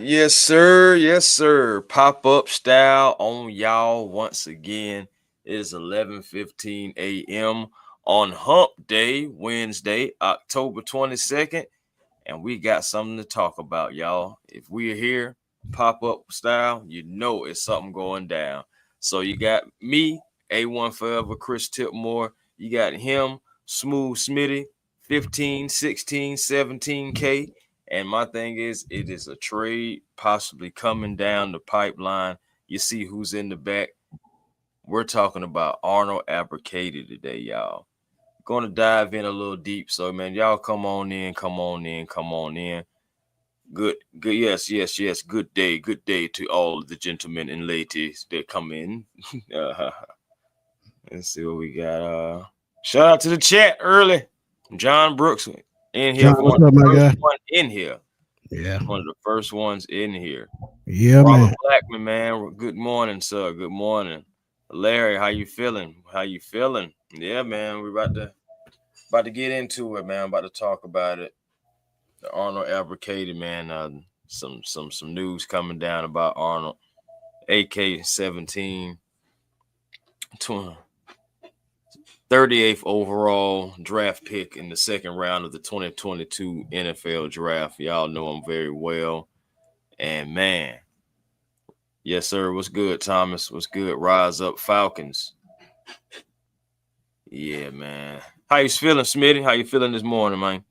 Yes, sir. Yes, sir. Pop-up style on y'all once again. It is 11:15 a.m. on Hump Day, Wednesday, October 22nd, and we got something to talk about, y'all. If we're here, pop-up style, you know it's something going down. So you got me, A1 Forever, Chris Tipmore. You got him, Smooth Smitty, 15, 16, 17K. And my thing is, it is a trade possibly coming down the pipeline. You see who's in the back. We're talking about Arnold Ebiketies today, y'all. Going to dive in a little deep. So, man, y'all come on in, come on in, come on in. Good. Yes, yes, yes. Good day to all the gentlemen and ladies that come in. uh, let's see what we got. Shout out to the chat early. John Brooks in here John, for one what's of up, the my first guy? one in here. Yeah, One of the first ones in here. yeah, Robert man. Blackman, man. Good morning, sir. Good morning. Larry, how you feeling? How you feeling? Yeah, man. We're about to get into it, man. About to talk about it. The Arnold Ebiketies, man. Some news coming down about Arnold. AK 17, 38th overall draft pick in the second round of the 2022 NFL draft. Y'all know him very well. And man, yes, sir. What's good, Thomas? What's good? Rise up, Falcons. Yeah, man. How you feeling, Smitty? How you feeling this morning, man?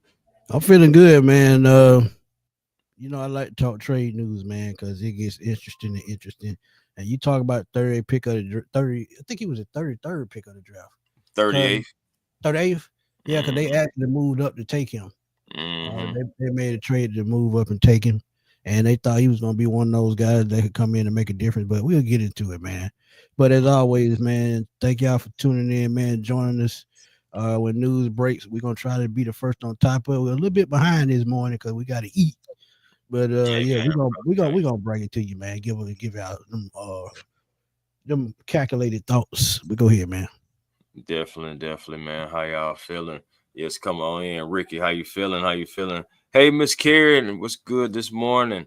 I'm feeling good, man. I like to talk trade news, man, because it gets interesting and interesting. And you talk about 30 pick of the 30. I think he was the 33rd pick of the draft. Cause 38th. 38th, yeah, because they Mm-hmm. actually moved up to take him. Mm-hmm. They made a trade to move up and take him, and they thought he was going to be one of those guys that could come in and make a difference. But we'll get into it, man. But as always, man, thank y'all for tuning in, man, joining us. When news breaks, we're gonna try to be the first on top of it. We're a little bit behind this morning because we got to eat. But Yeah, yeah, man. we gonna bring it to you, man. Give out them calculated thoughts. We go here, man. Definitely, man. How y'all feeling? Yes, come on in. Ricky, how you feeling? How you feeling? Hey, Miss Karen, what's good this morning?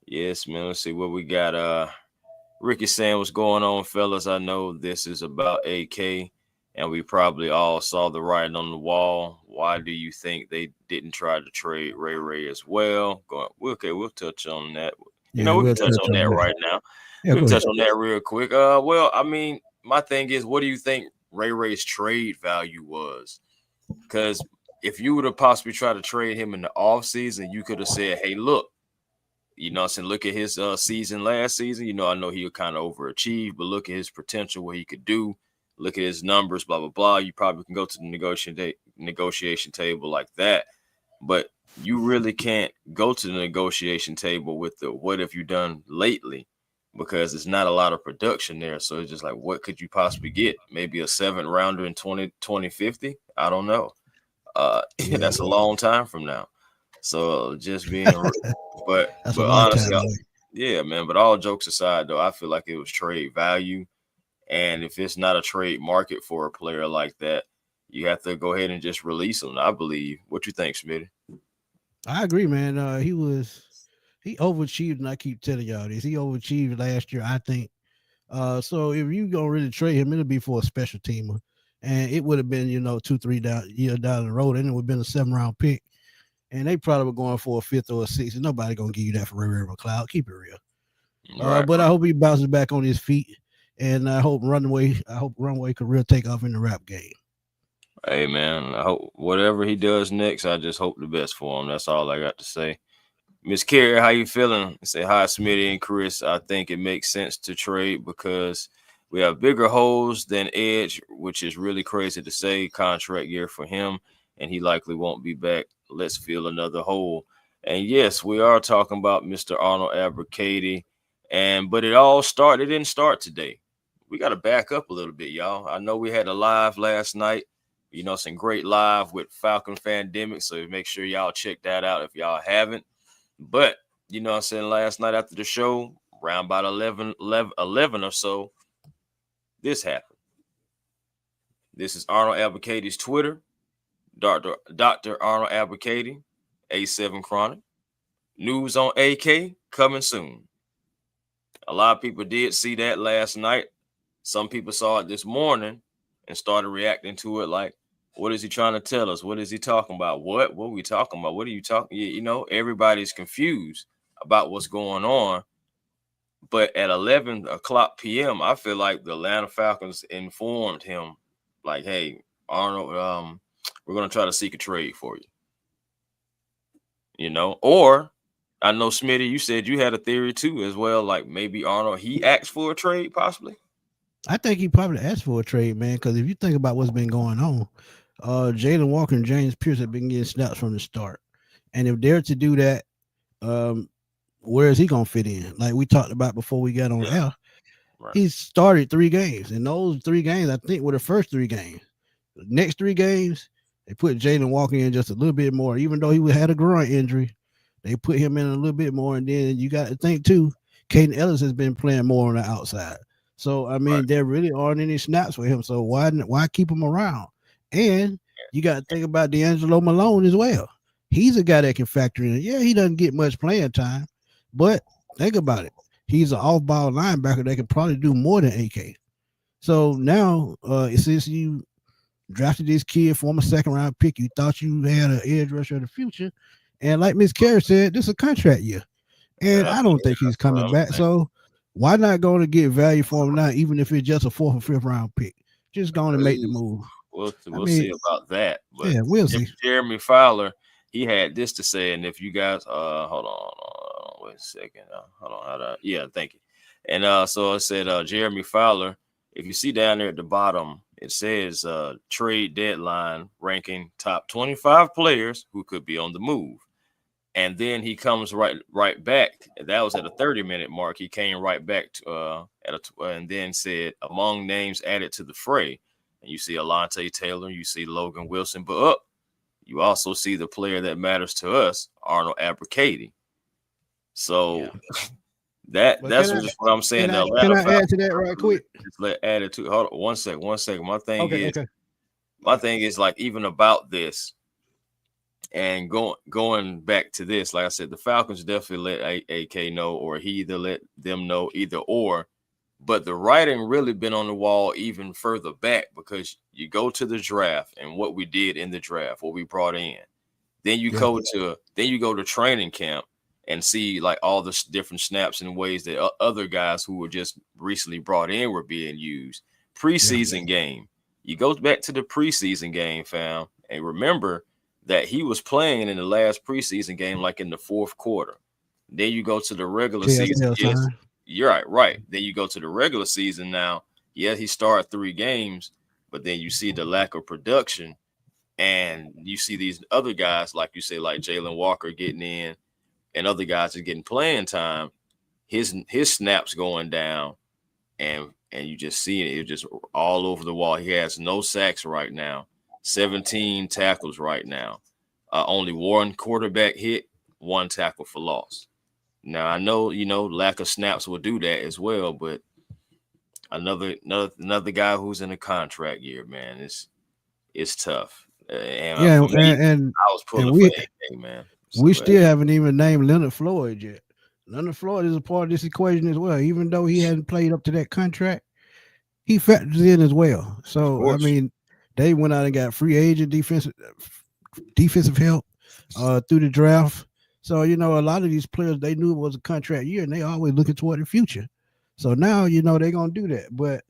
Yes, man. Let's see what we got. Ricky saying what's going on, fellas. I know this is about AK, and we probably all saw the writing on the wall. Why do you think they didn't try to trade Ray as well? Okay, we'll touch on that. Yeah, We can we'll touch touch on on that that. right now. Yeah, We can go ahead. touch on that real quick. Well, I mean, my thing is, what do you think Ray's trade value was? Because if you would have possibly tried to trade him in the off season, you could have said, "Hey, look." I'm saying? Look at his season last season. I know he kind of overachieved, but look at his potential, what he could do. Look at his numbers, blah, blah, blah. You probably can go to the negotiation table like that. But you really can't go to the negotiation table with the what have you done lately because it's not a lot of production there. So it's just like, what could you possibly get? Maybe a seventh rounder in 2050? I don't know. Yeah, That's a long time from now. So just being, but that's a but lifetime honestly, away. yeah, man. But all jokes aside, though, I feel like it was trade value, and if it's not a trade market for a player like that, you have to go ahead and just release them. I believe. What you think, Smitty? I agree, man. He overachieved, and I keep telling y'all this. He overachieved last year, I think. So if you gonna really trade him, it'll be for a special teamer, and it would have been 2 3 years down the road, and it would have been a 7 round pick, and they probably were going for a fifth or a sixth. And nobody gonna give you that for Ray McLeod. Keep it real. Right, But I hope he bounces back on his feet, and I hope Runway could real take off in the rap game. hey, man. I hope whatever he does next, I just hope the best for him. That's all I got to say. Miss Carey, how you feeling? Say hi, Smitty and Chris. I think it makes sense to trade because we have bigger holes than Edge, which is really crazy to say. Contract year for him, and he likely won't be back. Let's fill another hole. And yes, we are talking about Mr. Arnold Ebiketies. But it didn't start today. We got to back up a little bit, y'all. I know we had a live last night. Some great live with Falcon Fandemic. So make sure y'all check that out if y'all haven't. But, I'm saying last night after the show, around about 11 or so, this happened. This is Arnold Ebiketies' Twitter, Dr. Arnold Ebiketies, A7 Chronic. News on AK coming soon. A lot of people did see that last night. Some people saw it this morning and started reacting to it like, what is he trying to tell us? What is he talking about? What are we talking about? What are you talking? You know, everybody's confused about what's going on. But at 11 o'clock p.m., I feel like the Atlanta Falcons informed him, like, hey, Arnold, we're going to try to seek a trade for you. You know, or I know, Smitty, you said you had a theory too as well. Like maybe Arnold, he asked for a trade possibly. I think he probably asked for a trade, man. Because if you think about what's been going on, Jalen Walker and James Pierce have been getting snaps from the start, and if they're to do that, um, where is he gonna fit in? Like we talked about before we got on Yeah, air, right. he started 3 games, and those 3 games I think were the first 3 games. The next 3 games, they put Jalen Walker in just a little bit more, even though he had a groin injury. They put him in a little bit more, and then you got to think too. Caden Ellis has been playing more on the outside, so I Right. mean there really aren't any snaps for him. So why keep him around? And you got to think about D'Angelo Malone as well. He's a guy that can factor in. Yeah, he doesn't get much playing time, but think about it. He's an off-ball linebacker that can probably do more than AK. So now, since you drafted this kid, former second-round pick, you thought you had an edge rusher of the future, and like Miss Carey said, this is a contract year, and Yeah, I don't think he's that's what coming I'm back. saying. So why not go to get value for him now, even if it's just a fourth or fifth round pick? Just going to make the Ooh, move. I we'll mean, see about that. But yeah, we'll see. Jeremy Fowler, he had this to say, and if you guys, wait a second, hold on, yeah, thank you. And so I said, Jeremy Fowler, if you see down there at the bottom, it says trade deadline ranking top 25 players who could be on the move. And then he comes right back. That was at a 30-minute mark. He came right back to and then said among names added to the fray. And you see Alontae Taylor, you see Logan Wilson, but you also see the player that matters to us, Arnold Ebiketies. Yeah. So But that's just what I'm saying. The can Atlanta I add Falcons to that right quick? just let added to. Hold on, one second. Okay, okay. My thing is like even about this. And going back to this, like I said, the Falcons definitely let AK know, or he either let them know, either or. But the writing really been on the wall even further back because you go to the draft and what we did in the draft, what we brought in. Then you Yeah, go to training camp and see like all the different snaps and ways that other guys who were just recently brought in were being used. yeah, Preseason game, you go back to the preseason game, fam, and remember that he was playing in the last preseason game, like in the fourth quarter. Then you go to the regular season. JSL Yes, sign. you're right, right. Then you go to the regular season now. Yeah, he started 3 games, but then you see the lack of production, and you see these other guys, like you say, like Jalen Walker getting in, and other guys are getting playing time. His snaps going down, and you just see it. It's just all over the wall. He has no sacks right now, 17 tackles right now. Only one quarterback hit, one tackle for loss. Now I know lack of snaps will do that as well, but another guy who's in a contract year, man, it's tough. And Yeah, for me, and I was and pulling for we AK, man. So we go ahead. still haven't even named Leonard Floyd yet. Leonard Floyd is a part of this equation as well. Even though he hadn't played up to that contract, he factors in as well. Of So I course, mean, they went out and got free agent defensive help through the draft. So a lot of these players they knew it was a contract year, and they always looking toward the future. So now they're gonna do that. But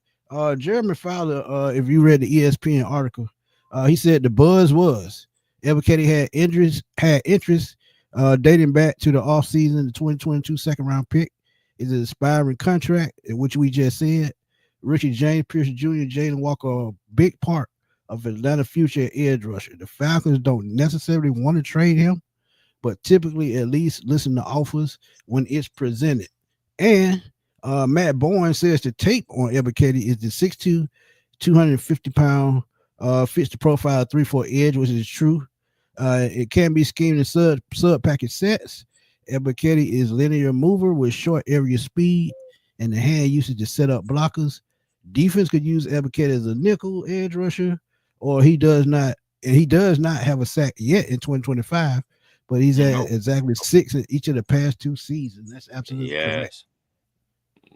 Jeremy Fowler, if you read the ESPN article, he said the buzz was Ebiketies had interest dating back to the offseason, the 2022 second round pick is an expiring contract, which we just said. Richie James Pierce Jr., Jalen Walker are a big part of Atlanta future edge rusher. The Falcons don't necessarily want to trade him, but typically at least listen to offers when it's presented. And Matt Bourne says the tape on Ebiketies is the 6'2", 250-pound, fits the profile of 3-4 edge, which is true. It can be schemed in sub package sets. Ebiketies is linear mover with short area speed and the hand usage to set up blockers. Defense could use Ebiketies as a nickel edge rusher, or he does not. And he does not have a sack yet in 2025, but he's at No. exactly 6 in each of the past 2 seasons. That's absolutely correct. Yes.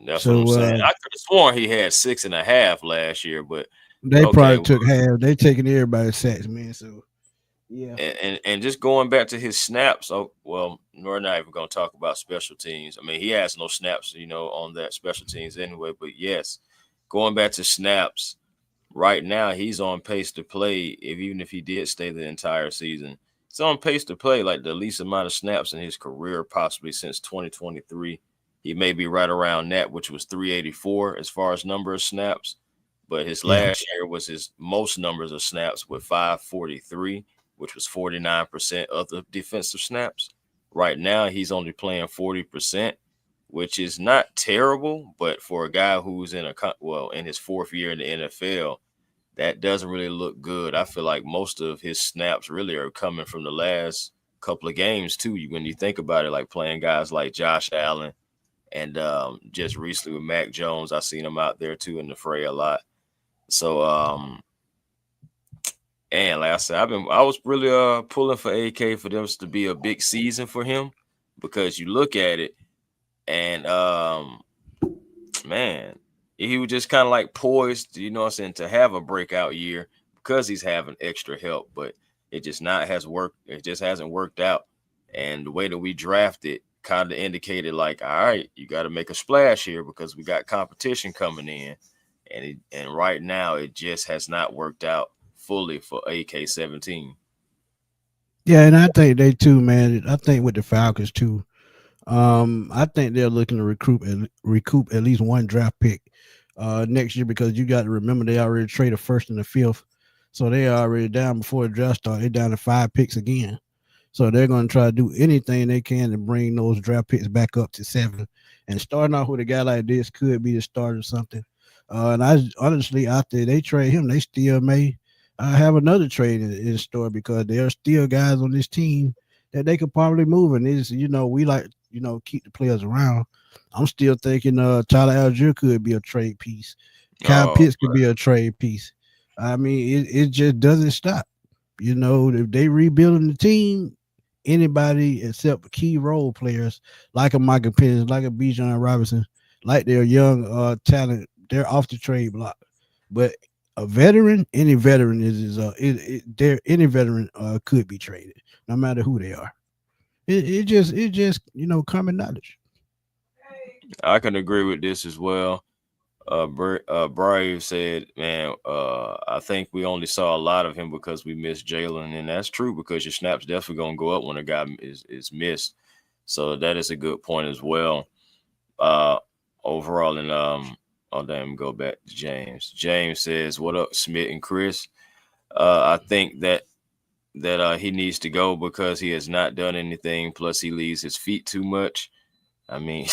That's what I'm So saying. I could have sworn he had 6.5 last year, but they okay. probably took half. They taking everybody's sacks, man. So yeah, And just going back to his snaps. Oh well, we're not even gonna talk about special teams. I mean, he has no snaps, on that special teams anyway. But yes, going back to snaps, right now he's on pace to play. Even if he did stay the entire season, he's on pace to play like the least amount of snaps in his career, possibly since 2023. He may be right around that, which was 384 as far as number of snaps. But his yeah, last year was his most numbers of snaps with 543, which was 49% of the defensive snaps. Right now, he's only playing 40%, which is not terrible. But for a guy who's in his fourth year in the NFL, that doesn't really look good. I feel like most of his snaps really are coming from the last couple of games too. When you think about it, like playing guys like Josh Allen and just recently with Mac Jones, I seen him out there too in the fray a lot. So and like I said, I was really pulling for AK for them to be a big season for him, because you look at it and man, he was just kind of like poised, what I'm saying, to have a breakout year because he's having extra help, but it just hasn't worked out. And the way that we drafted kind of indicated like, all right, you got to make a splash here because we got competition coming in. And right now it just has not worked out fully for AK-17. yeah, and I think they too, man. I think with the Falcons too. I think they're looking to recoup at least one draft pick next year, because you got to remember they already traded first and the fifth, so they are already down before the draft start. They're down to 5 picks again, so they're going to try to do anything they can to bring those draft picks back up to 7. And starting off with a guy like this could be the start of something. And I honestly, after they trade him, they still may have another trade in store, because there are still guys on this team that they could probably move. And is we like keep the players around. I'm still thinking Tyler Algier could be a trade piece. Kyle Oh, Pitts could be a trade piece. I mean, it just doesn't stop. If they rebuilding the team, anybody except key role players like a Michael Penix, like a Bijan Robinson, like their young talent, they're off the trade block. But a veteran, any veteran any veteran could be traded, no matter who they are. It just common knowledge. I can agree with this as well. Brave said, "Man, I think we only saw a lot of him because we missed Jalen, and that's true because your snaps definitely gonna go up when a guy is missed. So that is a good point as well. Uh, Overall, and oh damn, go back to James. James says, "What up, Smith and Chris? I think that he needs to go because he has not done anything. Plus, he leaves his feet too much. I mean."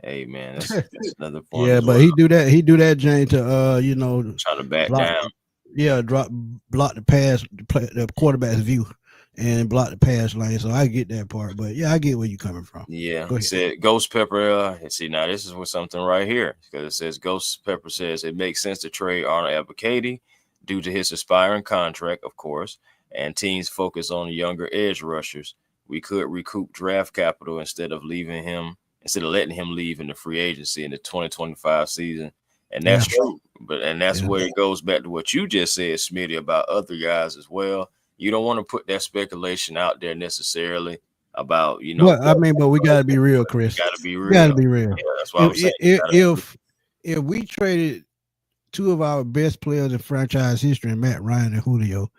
Hey man, that's another point Yeah, as but well. he do that Jane to Trying to back block down. yeah block the pass the quarterback's view and block the pass lane. So I get that part, but yeah, I get where you coming from. Yeah, Go he ahead. said Ghost Pepper. See, now this is with something right here because it says Ghost Pepper says it makes sense to trade Arnold Ebiketies due to his expiring contract, of course, and teams focus on younger edge rushers. We could recoup draft capital instead of letting him leave in the free agency in the 2025 season, and that's Yeah, true. And that's yeah. where it goes back to what you just said, Smitty, about other guys as well. You don't want to put that speculation out there necessarily about But I mean, but we got to be real, Chris. got to be We got to real. be real. Yeah, that's what I'm saying. If You if gotta be if if we traded two of our best players in franchise history, Matt Ryan and Julio,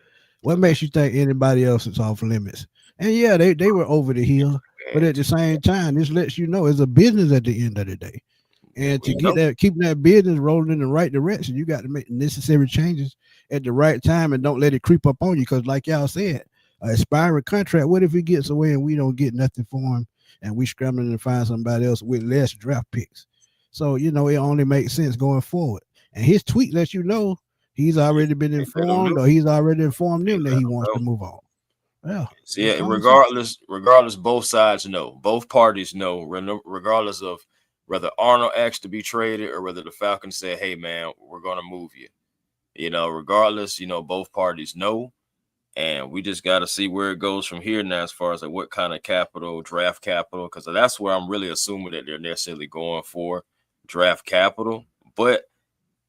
what makes you think anybody else is off limits? And yeah, they were over the hill, but real. at the same time, this lets you know it's a business at the end of the day. And to We get know. that, keeping that business rolling in the right direction, you got to make necessary changes at the right time and don't let it creep up on you. Because, like y'all said, an expiring contract. What if he gets away and we don't get nothing for him, and we scrambling to find somebody else with less draft picks? So it only makes sense going forward. And his tweet lets you know he's already been They let them informed, know. or he's already informed They them that let he them wants know. to move on. Yeah, See, that's yeah, common sense. regardless, both sides know. Both parties know, regardless of whether Arnold asked to be traded or whether the Falcons said, "Hey, man, we're going to move you." Regardless, both parties know. and we just got to see where it goes from here now, as far as like what kind of capital, draft capital, because that's where I'm really assuming that they're necessarily going for draft capital. But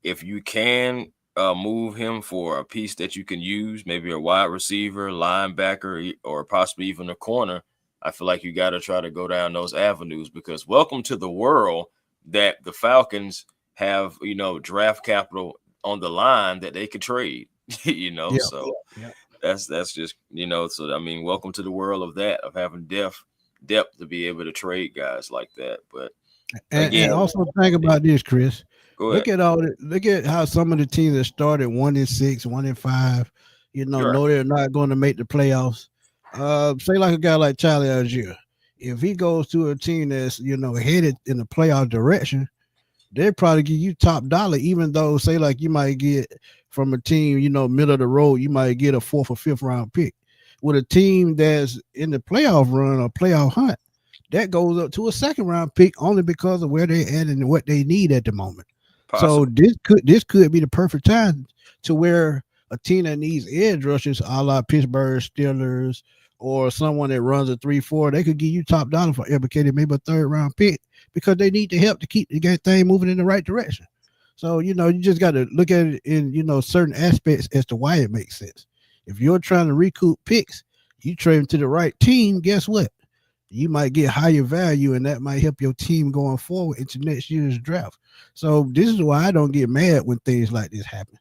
if you can move him for a piece that you can use, maybe a wide receiver, linebacker, or possibly even a corner, I feel like you got to try to go down those avenues, because welcome to the world that the Falcons have, draft capital on the line that they could trade, Yeah, so yeah. that's just, so I mean, welcome to the world of that, of having depth to be able to trade guys like that. But And again, also think about this, Chris. go ahead. Look at how some of the teams that started 1-6, 1-5, Sure. know they're not going to make the playoffs. Say like a guy like Charlie Algier. If he goes to a team that's, headed in the playoff direction, they probably give you top dollar, even though say like you might get from a team, middle of the road, you might get a fourth or fifth round pick. With a team that's in the playoff run or playoff hunt, that goes up to a second round pick only because of where they're at and what they need at the moment. So Possible. this could be the perfect time to where a team that needs edge rushers, a la Pittsburgh Steelers, or someone that runs a 3-4, they could give you top dollar for Ebiketies, maybe a third round pick, because they need the help to keep the thing moving in the right direction. So you just got to look at it in certain aspects as to why it makes sense. If you're trying to recoup picks, you trade them to the right team. Guess what? You might get higher value, and that might help your team going forward into next year's draft. So this is why I don't get mad when things like this happen.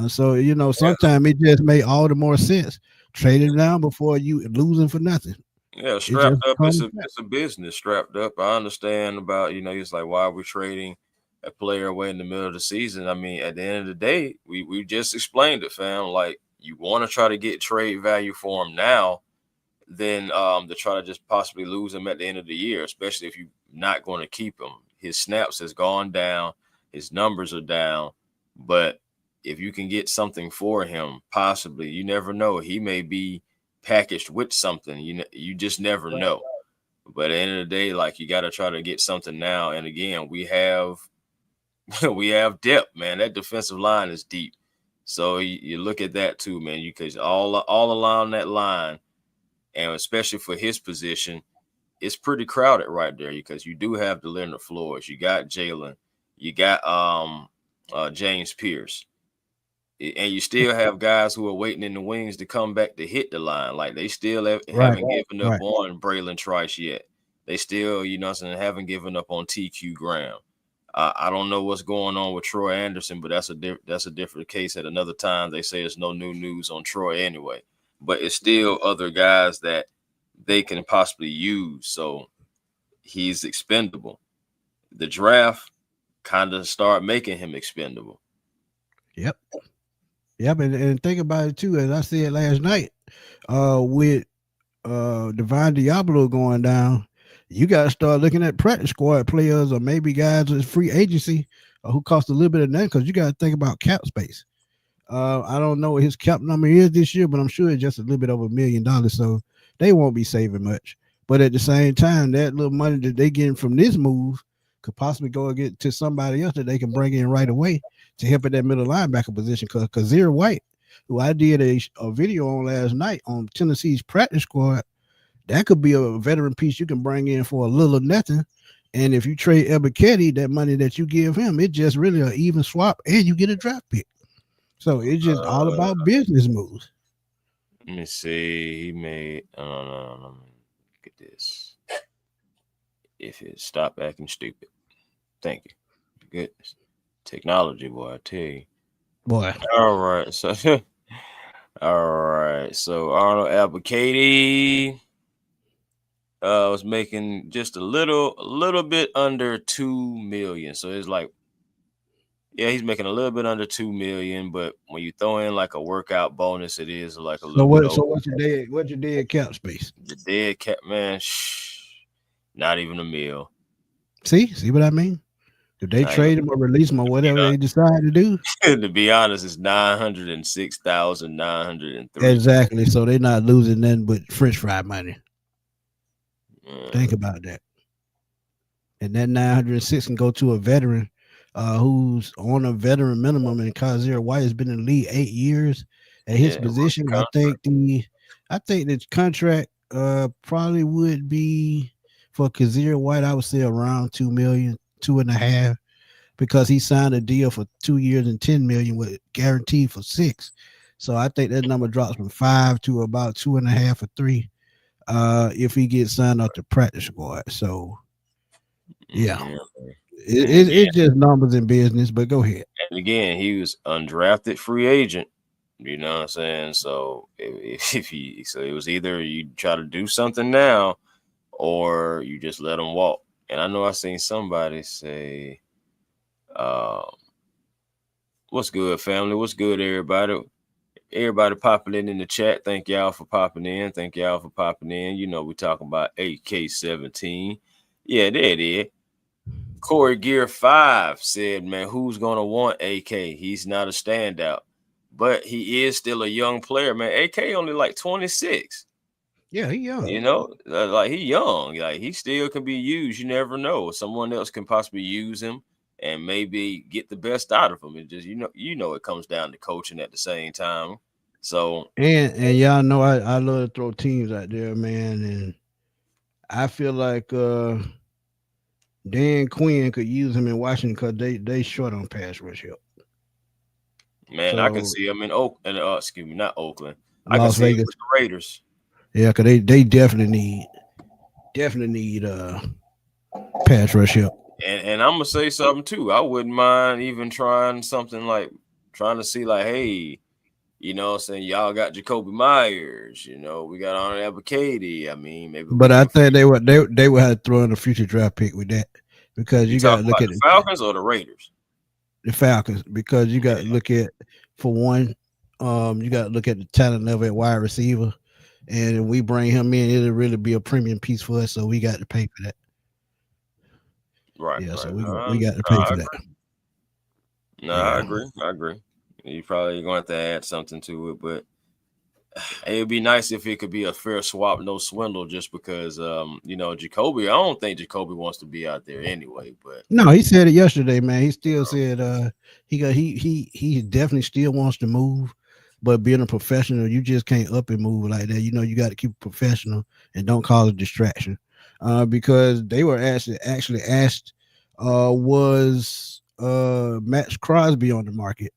So Yeah. sometimes it just made all the more sense trading down before you losing for nothing. Yeah, It just strapped up. It's comes a it's a business strapped up. I understand about, it's like, why are we trading a player away in the middle of the season? I mean, at the end of the day, we just explained it, fam. Like, you want to try to get trade value for him now, than to try to just possibly lose him at the end of the year, especially if you're not going to keep him. His snaps has gone down, his numbers are down, but if you can get something for him, possibly, you never know. He may be packaged with something. You just never know. But at the end of the day, like, you got to try to get something now. And again, we have we have depth, man. That defensive line is deep. So you look at that too, man. Because all along that line, and especially for his position, it's pretty crowded right there, because you do have the Leonard Floors, you got Jalen, you got James Pierce, and you still have guys who are waiting in the wings to come back to hit the line. Like, they still right, haven't given up right. on Braylon Trice yet. They still, haven't given up on TQ Graham. I don't know what's going on with Troy Anderson, but that's a different case. At another time, they say it's no new news on Troy anyway. But it's still other guys that they can possibly use. So he's expendable. The draft kind of start making him expendable. Yep, yep. And think about it too, as I said last night, with Divine Diablo going down, you got to start looking at practice squad players, or maybe guys with free agency, who cost a little bit of that, because you got to think about cap space. I don't know what his cap number is this year, but I'm sure it's just a little bit over $1 million. So they won't be saving much. But at the same time, that little money that they getting from this move could possibly go and get to somebody else that they can bring in right away to help at that middle linebacker position. Because Kazir White, who I did a video on last night on Tennessee's practice squad, that could be a veteran piece you can bring in for a little or nothing. And if you trade Ebiketies, that money that you give him, it just really an even swap, and you get a draft pick. So it's just all Uh, about business moves. Let me see. He made. No. Let me look at this. If it stop acting stupid, thank you. Goodness, technology, boy, I tell you. Boy, All right, so all right, so Arnold Ebiketies was making just a little bit under 2 million. So it's like, yeah, he's making a little bit under 2 million, but when you throw in like a workout bonus, it is like a so little bit what? So over what's your dead cap space? the dead cat, man. Not even a meal. See what I mean? If they I ain't trade him or release him or whatever they decide to do, gonna, to be honest, it's 906,903. exactly. So they're not losing nothing but French fry money. Think about that. And that 906 can go to a veteran, who's on a veteran minimum. And Kaiser White has been in the league 8 years. at his Yeah, position. rookie I think the contract probably would be for Kazir White. I would say around 2 million, 2.5, because he signed a deal for 2 years and 10 million with guaranteed for 6. So I think that number drops from 5 to about 2.5 or 3. If he gets signed off the practice squad. So yeah, yeah. it's just numbers in business. But go ahead. And again, he was undrafted free agent. You know what I'm saying? So if he, so it was either you try to do something now, or you just let him walk. And I know I seen somebody say, uh, "What's good, family? What's good, everybody? Everybody popping in the chat. Thank y'all for popping in. Thank y'all for popping in. You know we talking about AK-17. Yeah, there it is. Corey Gear 5 said, man, who's going to want AK? He's not a standout, but he is still a young player, man. AK only like 26. Yeah, he young. You know, like he young. Like he still can be used. You never know. Someone else can possibly use him and maybe get the best out of him. It just, it comes down to coaching at the same time. So, And y'all know I love to throw teams out there, man. And I feel like Dan Quinn could use him in Washington because they short on pass rush help. man, I can So see him in Oakland. Excuse me, not Oakland. I can Las see him Vegas, with the Raiders. yeah, because they definitely need pass rush help. And I'm gonna say something too. I wouldn't mind even trying something like trying to see like, hey, saying y'all got Jacoby Myers, we got Arnold Ebiketies. I mean, maybe we But I can. think they would have to throw in a future draft pick with that, because You you got talking to look about at the Falcons or the Raiders? the Falcons, because you got to look at, for one, you got to look at the talent level at wide receiver, and if we bring him in, it'll really be a premium piece for us. So we got to pay for that. Right, Yeah, so right. we got to No, pay for that. I Yeah, agree. I agree. You probably going to have to add something to it, but it'd be nice if it could be a fair swap, no swindle, just because Jacoby, I don't think Jacoby wants to be out there anyway, but no, he said it yesterday, man. He still said he definitely still wants to move, but being a professional, you just can't up and move like that. You got to keep it professional and don't cause a distraction. Because they were actually asked, was Max Crosby on the market,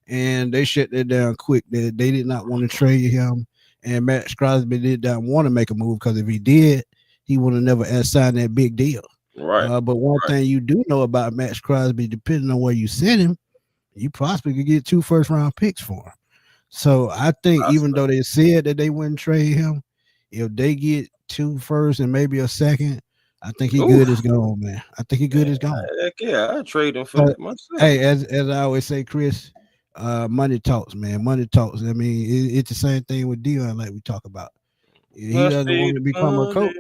and they shut that down quick. They did not want to trade him, and Max Crosby did not want to make a move, because if he did, he would have never signed that big deal. right. But one thing you do know about Max Crosby, depending on where you send him, you possibly could get 2 first-round picks for him. So I think even though they said that they wouldn't trade him, if they get 2 first and maybe a second, I think he good is gone, man. I think he good is gone. Heck yeah, I trade him for So, that myself. hey, as I always say, Chris, money talks, man. Money talks. I mean, it's the same thing with Dion, like we talk about. He Must doesn't be want to become a money. coach.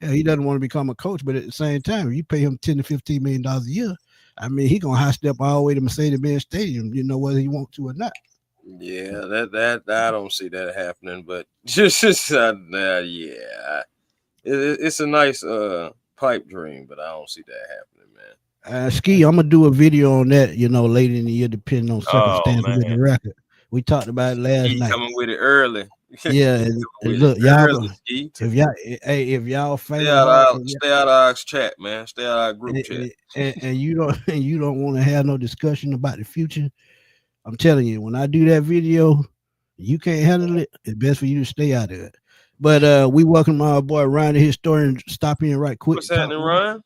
Yeah, he doesn't want to become a coach, but at the same time, if you pay him $10 to $15 million a year, I mean, he gonna high step all the way to Mercedes-Benz Stadium, whether he want to or not. Yeah, that I don't see that happening, but just yeah, it's a nice pipe dream, but I don't see that happening, man. Ski, I'm gonna do a video on that, later in the year, depending on Oh circumstances with man, the record. We talked about it last Ski night. coming with it early. Yeah, Coming and with it look, y'all, early, Ski. if y'all Stay faint out heart, of our, stay out of our chat, man. Stay out of our group chat. and you don't and you don't want to have no discussion about the future, I'm telling you, when I do that video, you can't handle it. It's best for you to stay out of it. But we welcome our boy Ryan, the historian. Stop in right quick. What's happening, Ryan?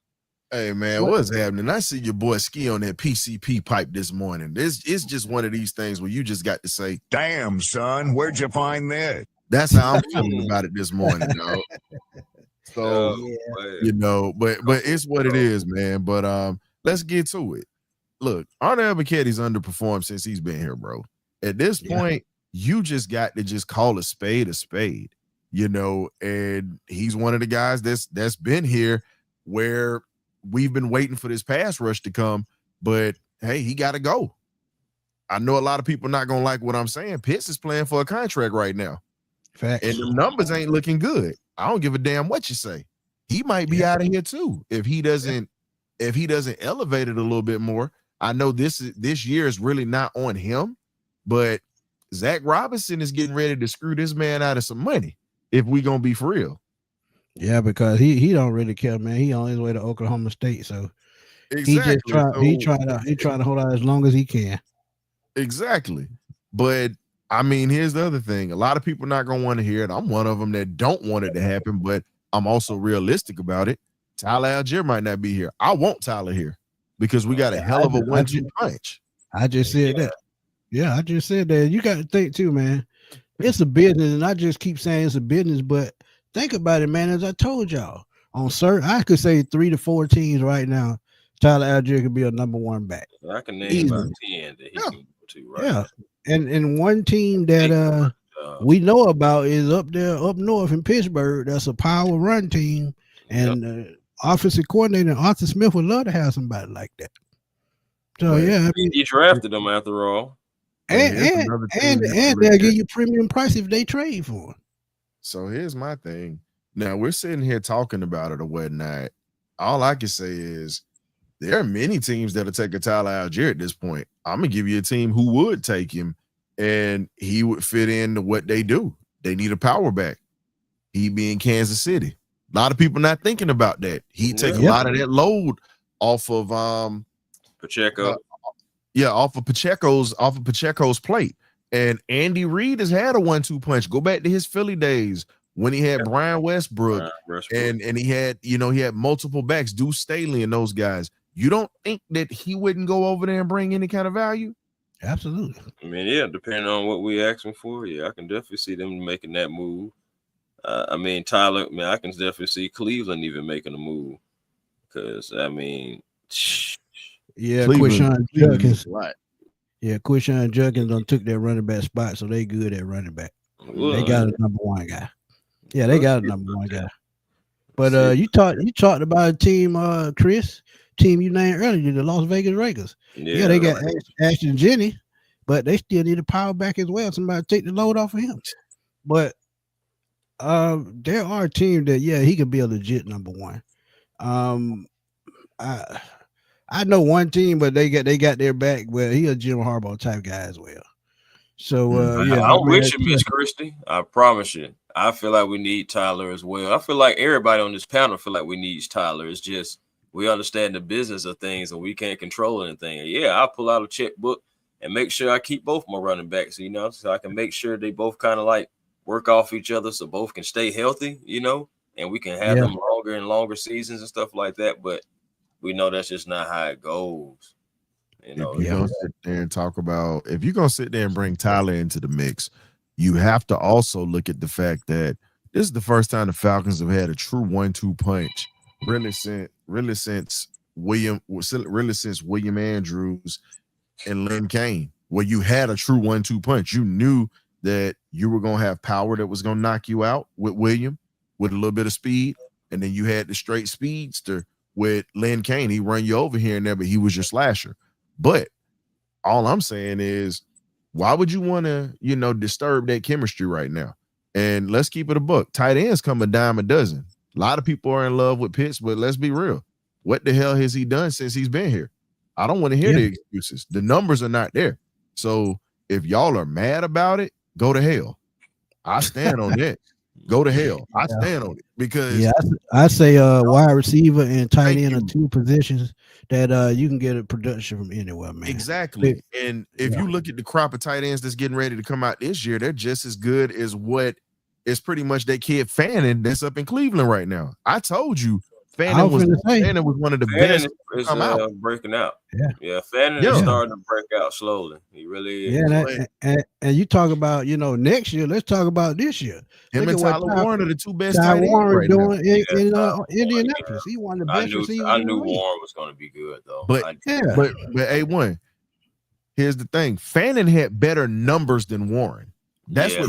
Hey man, what's happening? I see your boy Ski on that PCP pipe this morning. It's just one of these things where you just got to say, "Damn, son, where'd you find that?" That's how I'm feeling about it this morning, dog. So but it's what it is, man. But let's get to it. Look, Arnold Ebiketies underperformed since he's been here, bro. At this point, you just got to just call a spade, and he's one of the guys that's been here where we've been waiting for this pass rush to come, but hey, he got to go. I know a lot of people not gonna like what I'm saying. Pitts is playing for a contract right now. Facts. And the numbers ain't looking good. I don't give a damn what you say. He might be out of here too if he doesn't elevate it a little bit more. I know this year is really not on him, but Zach Robinson is getting ready to screw this man out of some money if we gonna be for real. Yeah, because he don't really care, man. He on his way to Oklahoma State, so exactly. he trying to hold out as long as he can. Exactly. But I mean, here's the other thing. A lot of people not gonna want to hear it. I'm one of them that don't want it to happen, but I'm also realistic about it. Tyler Algier might not be here. I want Tyler here because we got a hell of a 1-2 punch. I just said that. Yeah, I just said that. You got to think too, man. It's a business, and I just keep saying it's a business, but think about it, man. As I told y'all, on certain, I could say 3 to 4 teams right now. Tyler Algier could be a number 1 back. I can name about 10 that he can go to, right? Yeah, and one team that we know about is up there, up north in Pittsburgh. That's a power run team, and offensive coordinator Arthur Smith would love to have somebody like that. So yeah, I mean, he drafted them after all. And they'll give you premium price if they trade for him. So here's my thing. Now we're sitting here talking about it or whatnot. All I can say is there are many teams that'll take a Tyler Algier at this point. I'm gonna give you a team who would take him, and he would fit into what they do. They need a power back. He be in Kansas City. A lot of people not thinking about that. He take a lot of that load off of Pacheco. Off of Pacheco's plate. And Andy Reid has had a 1-2 punch. Go back to his Philly days when he had Brian Westbrook. And he had, he had multiple backs, Deuce Staley and those guys. You don't think that he wouldn't go over there and bring any kind of value? Absolutely. I mean, yeah, depending on what we ask him for, I can definitely see them making that move. I mean, Tyler, man, I can definitely see Cleveland even making a move. Because, I mean, Quishon Judkins. Quishon Judkins done took their running back spot, so they good at running back. They got a number 1 guy. Yeah, they got a number 1 guy. But you talked about a team, Chris, team you named earlier, the Las Vegas Raiders. Yeah, they got Ashton Jennings, but they still need a power back as well. Somebody take the load off of him. But there are teams that he could be a legit number 1. I know one team, but they got their back. Well, he a Jim Harbaugh type guy as well. So I'm with you, Miss Christie. I promise you. I feel like we need Tyler as well. I feel like everybody on this panel feel like we need Tyler. It's just we understand the business of things and we can't control anything. I'll pull out a checkbook and make sure I keep both my running backs, so I can make sure they both kind of like work off each other so both can stay healthy, and we can have them longer and longer seasons and stuff like that. But we know that's just not how it goes. If you're gonna sit there and talk about, if you're gonna sit there and bring Tyler into the mix, you have to also look at the fact that this is the first time the Falcons have had a true 1-2 punch, really since William Andrews and Lynn Kane, where you had a true 1-2 punch. You knew that you were gonna have power that was gonna knock you out with William with a little bit of speed, and then you had the straight speedster with Lynn Kane. He run you over here and there, but he was your slasher. But all I'm saying is, why would you want to, disturb that chemistry right now? And let's keep it a buck. Tight ends come a dime a dozen. A lot of people are in love with Pitts, but let's be real. What the hell has he done since he's been here? I don't want to hear the excuses. The numbers are not there. So if y'all are mad about it, go to hell. I stand on that. Go to hell. I stand on it because I say wide receiver and tight end are 2 positions that you can get a production from anywhere, man. Exactly. And if you look at the crop of tight ends that's getting ready to come out this year, they're just as good as what is pretty much that kid Fannin that's up in Cleveland right now. I told you Fannin was one of the best come out. Breaking out. Fannin is starting to break out slowly. He really is. And you talk about next year. Let's talk about this year. Him and Tyler Warren are the 2 best tight ends right doing now. In Indianapolis. He won the best receiver. I knew Warren was going to be good though. But A1, here's the thing: Fannin had better numbers than Warren. That's what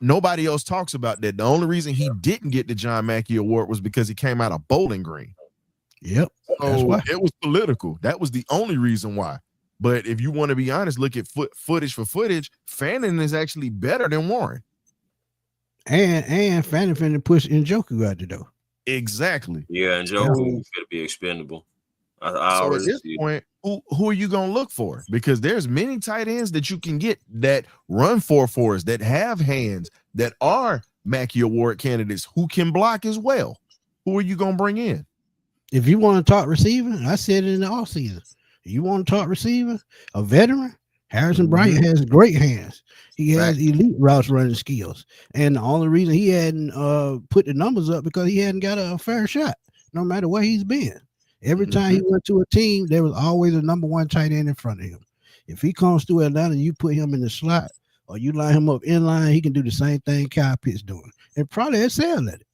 nobody else talks about. That the only reason he didn't get the John Mackey Award was because he came out of Bowling Green. Yep. So it was political. That was the only reason why. But if you want to be honest, look at footage for footage. Fannin is actually better than Warren. And Fannin finna push Njoku out the door. Exactly. Yeah, Njoku is going to be expendable. So at this point, who are you gonna look for? Because there's many tight ends that you can get that run for us, that have hands, that are Mackey Award candidates who can block as well. Who are you gonna bring in? If you want to talk receiver, I said it in the offseason. You want to talk receiver, a veteran, Harrison Bryant has great hands. He has elite routes running skills. And the only reason he hadn't put the numbers up because he hadn't got a fair shot, no matter where he's been. Every time he went to a team, there was always a number one tight end in front of him. If he comes to Atlanta, you put him in the slot or you line him up in line, he can do the same thing Kyle Pitts doing. And probably excel at it.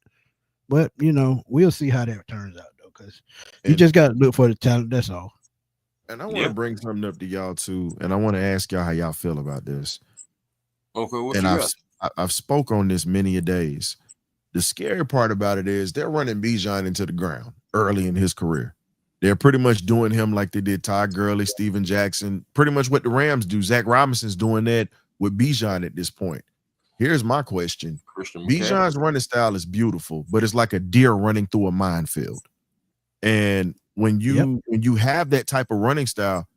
But, we'll see how that turns out, though, because you just got to look for the talent. That's all. And I want to bring something up to y'all, too, and I want to ask y'all how y'all feel about this. Okay, and I've spoke on this many a days. The scary part about it is they're running Bijan into the ground early in his career. They're pretty much doing him like they did Todd Gurley, Steven Jackson, pretty much what the Rams do. Zach Robinson's doing that with Bijan at this point. Here's my question. Bijan's running style is beautiful, but it's like a deer running through a minefield. And when you have that type of running style,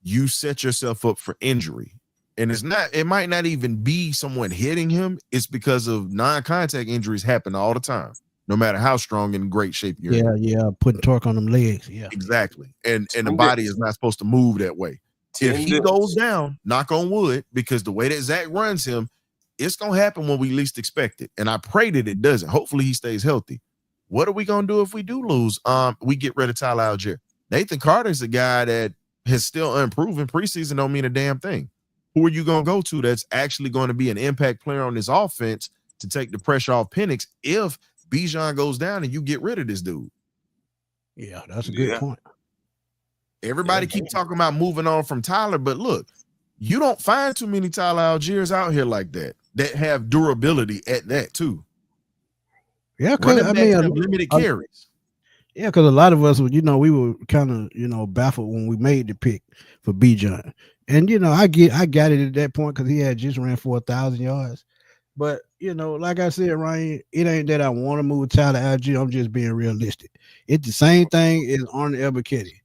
you set yourself up for injury. And it might not even be someone hitting him. It's because of non-contact injuries happen all the time, no matter how strong and great shape you're in. Yeah, putting torque on them legs. Yeah. Exactly. And the body is not supposed to move that way. If he goes down, knock on wood, because the way that Zach runs him, it's gonna happen when we least expect it. And I pray that it doesn't. Hopefully he stays healthy. What are we gonna do if we do lose? We get rid of Tyler Algier. Nathan Carter's a guy that has still unproven. Preseason don't mean a damn thing. Who are you going to go to that's actually going to be an impact player on this offense to take the pressure off Penix if Bijan goes down and you get rid of this dude? Yeah, that's a good point. Everybody keep talking about moving on from Tyler, but look, you don't find too many Tyler Algiers out here like that have durability at that too. Yeah, because limited carries. Yeah, because a lot of us, we were kind of, baffled when we made the pick for Bijan. And, I got it at that point because he had just ran for 1,000 yards. But, like I said, Ryan, it ain't that I want to move Tyler Algier. I'm just being realistic. It's the same thing as Arnold Ebiketies.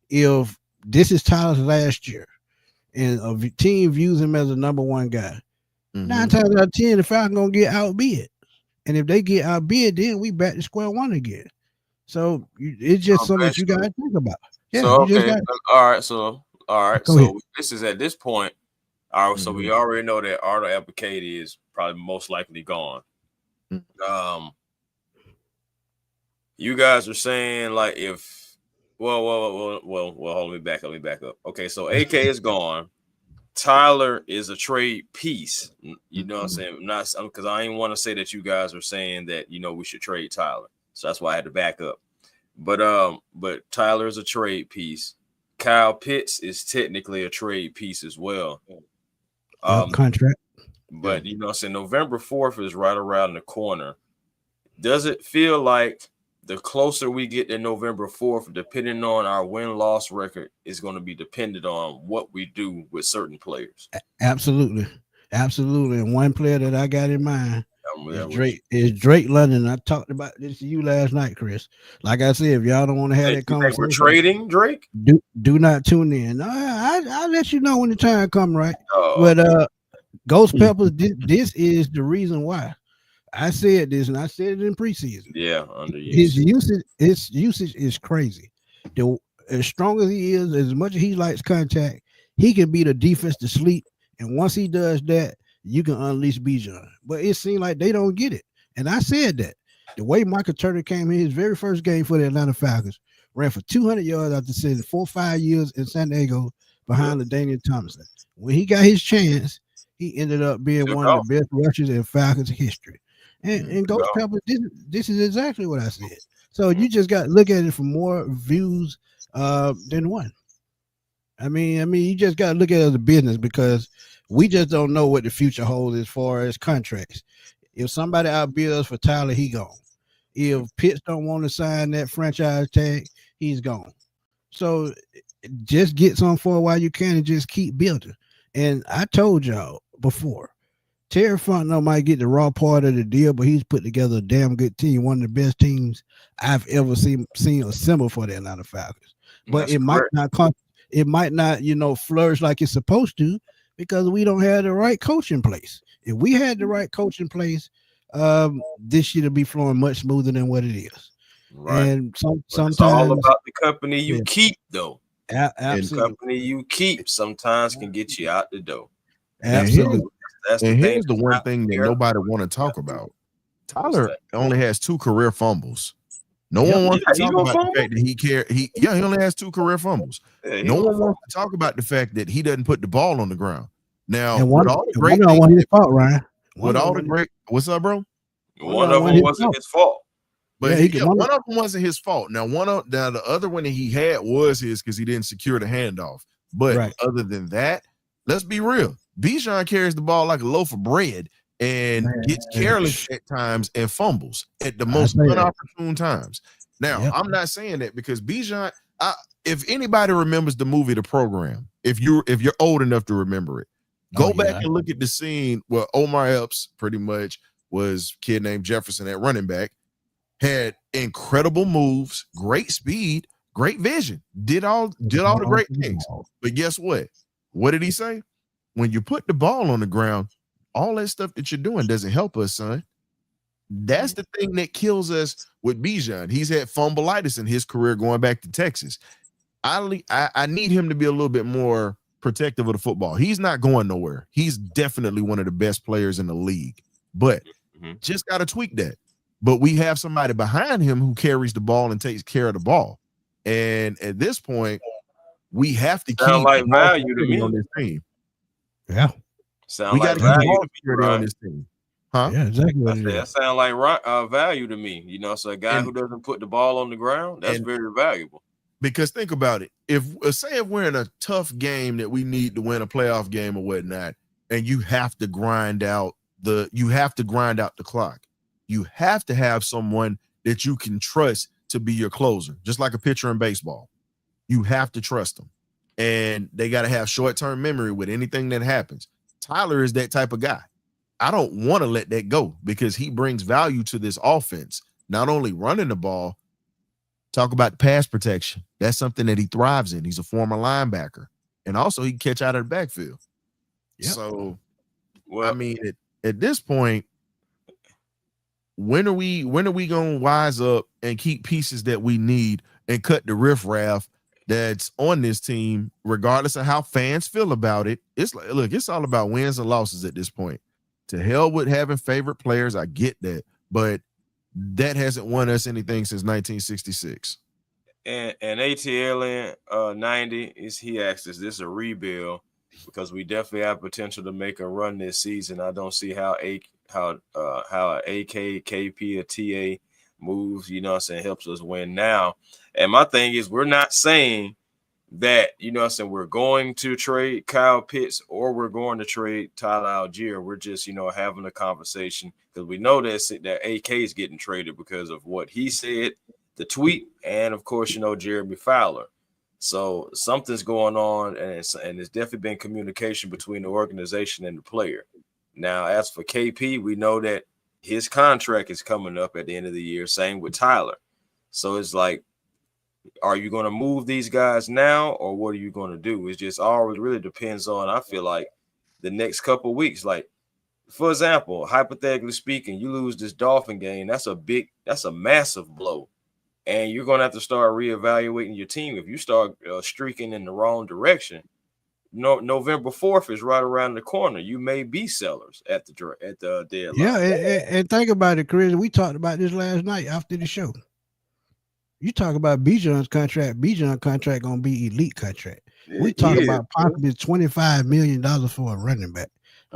If this is Tyler's last year and a team views him as a number one guy, 9 times out of 10, the Falcons going to get outbid. And if they get outbid, then we back to square one again. So it's just something that you got to think about. Yeah. So, all right. So this is at this point. All right. So we already know that Arnold Ebiketies is probably most likely gone. You guys are saying like if well, hold me back up. Okay, so AK is gone. Tyler is a trade piece. You know what I'm saying? Not because I didn't want to say that you guys are saying that we should trade Tyler. So that's why I had to back up. But Tyler is a trade piece. Kyle Pitts is technically a trade piece as well. Contract. But saying November 4th is right around the corner. Does it feel like the closer we get to November 4th, depending on our win-loss record, is going to be dependent on what we do with certain players? Absolutely. And one player that I got in mind is Drake London. I talked about this to you last night, Chris. Like I said, if y'all don't want to have that conversation, we're trading Drake. Do not tune in. I'll let you know when the time comes, right? But Ghost Peppers, this is the reason why. I said this, and I said it in preseason. Yeah, his usage is crazy. As strong as he is, as much as he likes contact, he can beat a defense to sleep. And once he does that, you can unleash Bijan. But it seemed like they don't get it. And I said that. The way Michael Turner came in his very first game for the Atlanta Falcons, ran for 200 yards after sitting 4 or 5 years in San Diego behind LaDainian Tomlinson. When he got his chance, he ended up being one of the best rushers in Falcons history. And Ghost Pepper, this is exactly what I said. So you just got to look at it from more views than one. I mean, you just got to look at it as a business because we just don't know what the future holds as far as contracts. If somebody outbids us for Tyler, he gone. If Pitts don't want to sign that franchise tag, he's gone. So just get some for while you can and just keep building. And I told y'all before, Terry Fontenot might get the raw part of the deal, but he's put together a damn good team, one of the best teams I've ever seen assemble for the Atlanta Falcons. but it might not, flourish like it's supposed to because we don't have the right coach in place. If we had the right coach in place, this should be flowing much smoother than what it is. Right. And sometimes it's all about the company you keep, though. Absolutely. The company you keep sometimes can get you out the door. Absolutely. Here's the one thing that nobody want to talk about. Tyler only has 2 career fumbles. No one wants to talk about the fact that he only has 2 career fumbles. No one wants to talk about the fact that he doesn't put the ball on the ground. Now, with all the great things, his fault, Ryan. With all the great, what's up, bro? One of them wasn't his fault. But one of them wasn't his fault. Now, the other one that he had was his because he didn't secure the handoff. But other than that, let's be real. Bijan carries the ball like a loaf of bread and gets careless at times and fumbles at the most inopportune times. Now, I'm not saying that because Bijan, if anybody remembers the movie The Program, if you're old enough to remember it, go back and look at the scene where Omar Epps pretty much was a kid named Jefferson at running back, had incredible moves, great speed, great vision, did all the great things. But guess what? What did he say? When you put the ball on the ground, all that stuff that you're doing doesn't help us, son. That's the thing that kills us with Bijan. He's had fumbleitis in his career going back to Texas. I need him to be a little bit more protective of the football. He's not going nowhere. He's definitely one of the best players in the league, but just got to tweak that. But we have somebody behind him who carries the ball and takes care of the ball. And at this point, we have to keep like value to me on this team. Yeah. We got to keep on this team. Huh? Yeah, exactly. That sounds like value to me. So a guy who doesn't put the ball on the ground, that's very valuable. Because think about it. If we're in a tough game that we need to win a playoff game or whatnot, and you have to grind out the clock. You have to have someone that you can trust to be your closer, just like a pitcher in baseball. You have to trust them. And they got to have short-term memory with anything that happens. Tyler is that type of guy. I don't want to let that go because he brings value to this offense. Not only running the ball, talk about pass protection. That's something that he thrives in. He's a former linebacker. And also he can catch out of the backfield. Yep. So, I mean, at this point, when are we going to wise up and keep pieces that we need and cut the riffraff that's on this team, regardless of how fans feel about it? It's like, look, it's all about wins and losses at this point. To hell with having favorite players, I get that, but that hasn't won us anything since 1966. And ATL 90 he asked, is this a rebuild? Because we definitely have potential to make a run this season. I don't see how AK, KP, or TA moves, helps us win now. And my thing is, we're not saying that, we're going to trade Kyle Pitts or we're going to trade Tyler Algier. We're just, having a conversation because we know that AK is getting traded because of what he said, the tweet, and of course, Jeremy Fowler. So something's going on, and there's definitely been communication between the organization and the player. Now, as for KP, we know that his contract is coming up at the end of the year, same with Tyler. So it's like, are you going to move these guys now, or what are you going to do? It's just always really depends on, I feel like, the next couple of weeks. Like, for example, hypothetically speaking, you lose this Dolphin game. That's a massive blow. And you're going to have to start reevaluating your team. If you start streaking in the wrong direction, November 4th is right around the corner. You may be sellers at the deadline. Yeah, and think about it, Chris. We talked about this last night after the show. You talk about Bijan's contract. Bijan's contract gonna be elite contract. We talk about possibly $25 million for a running back.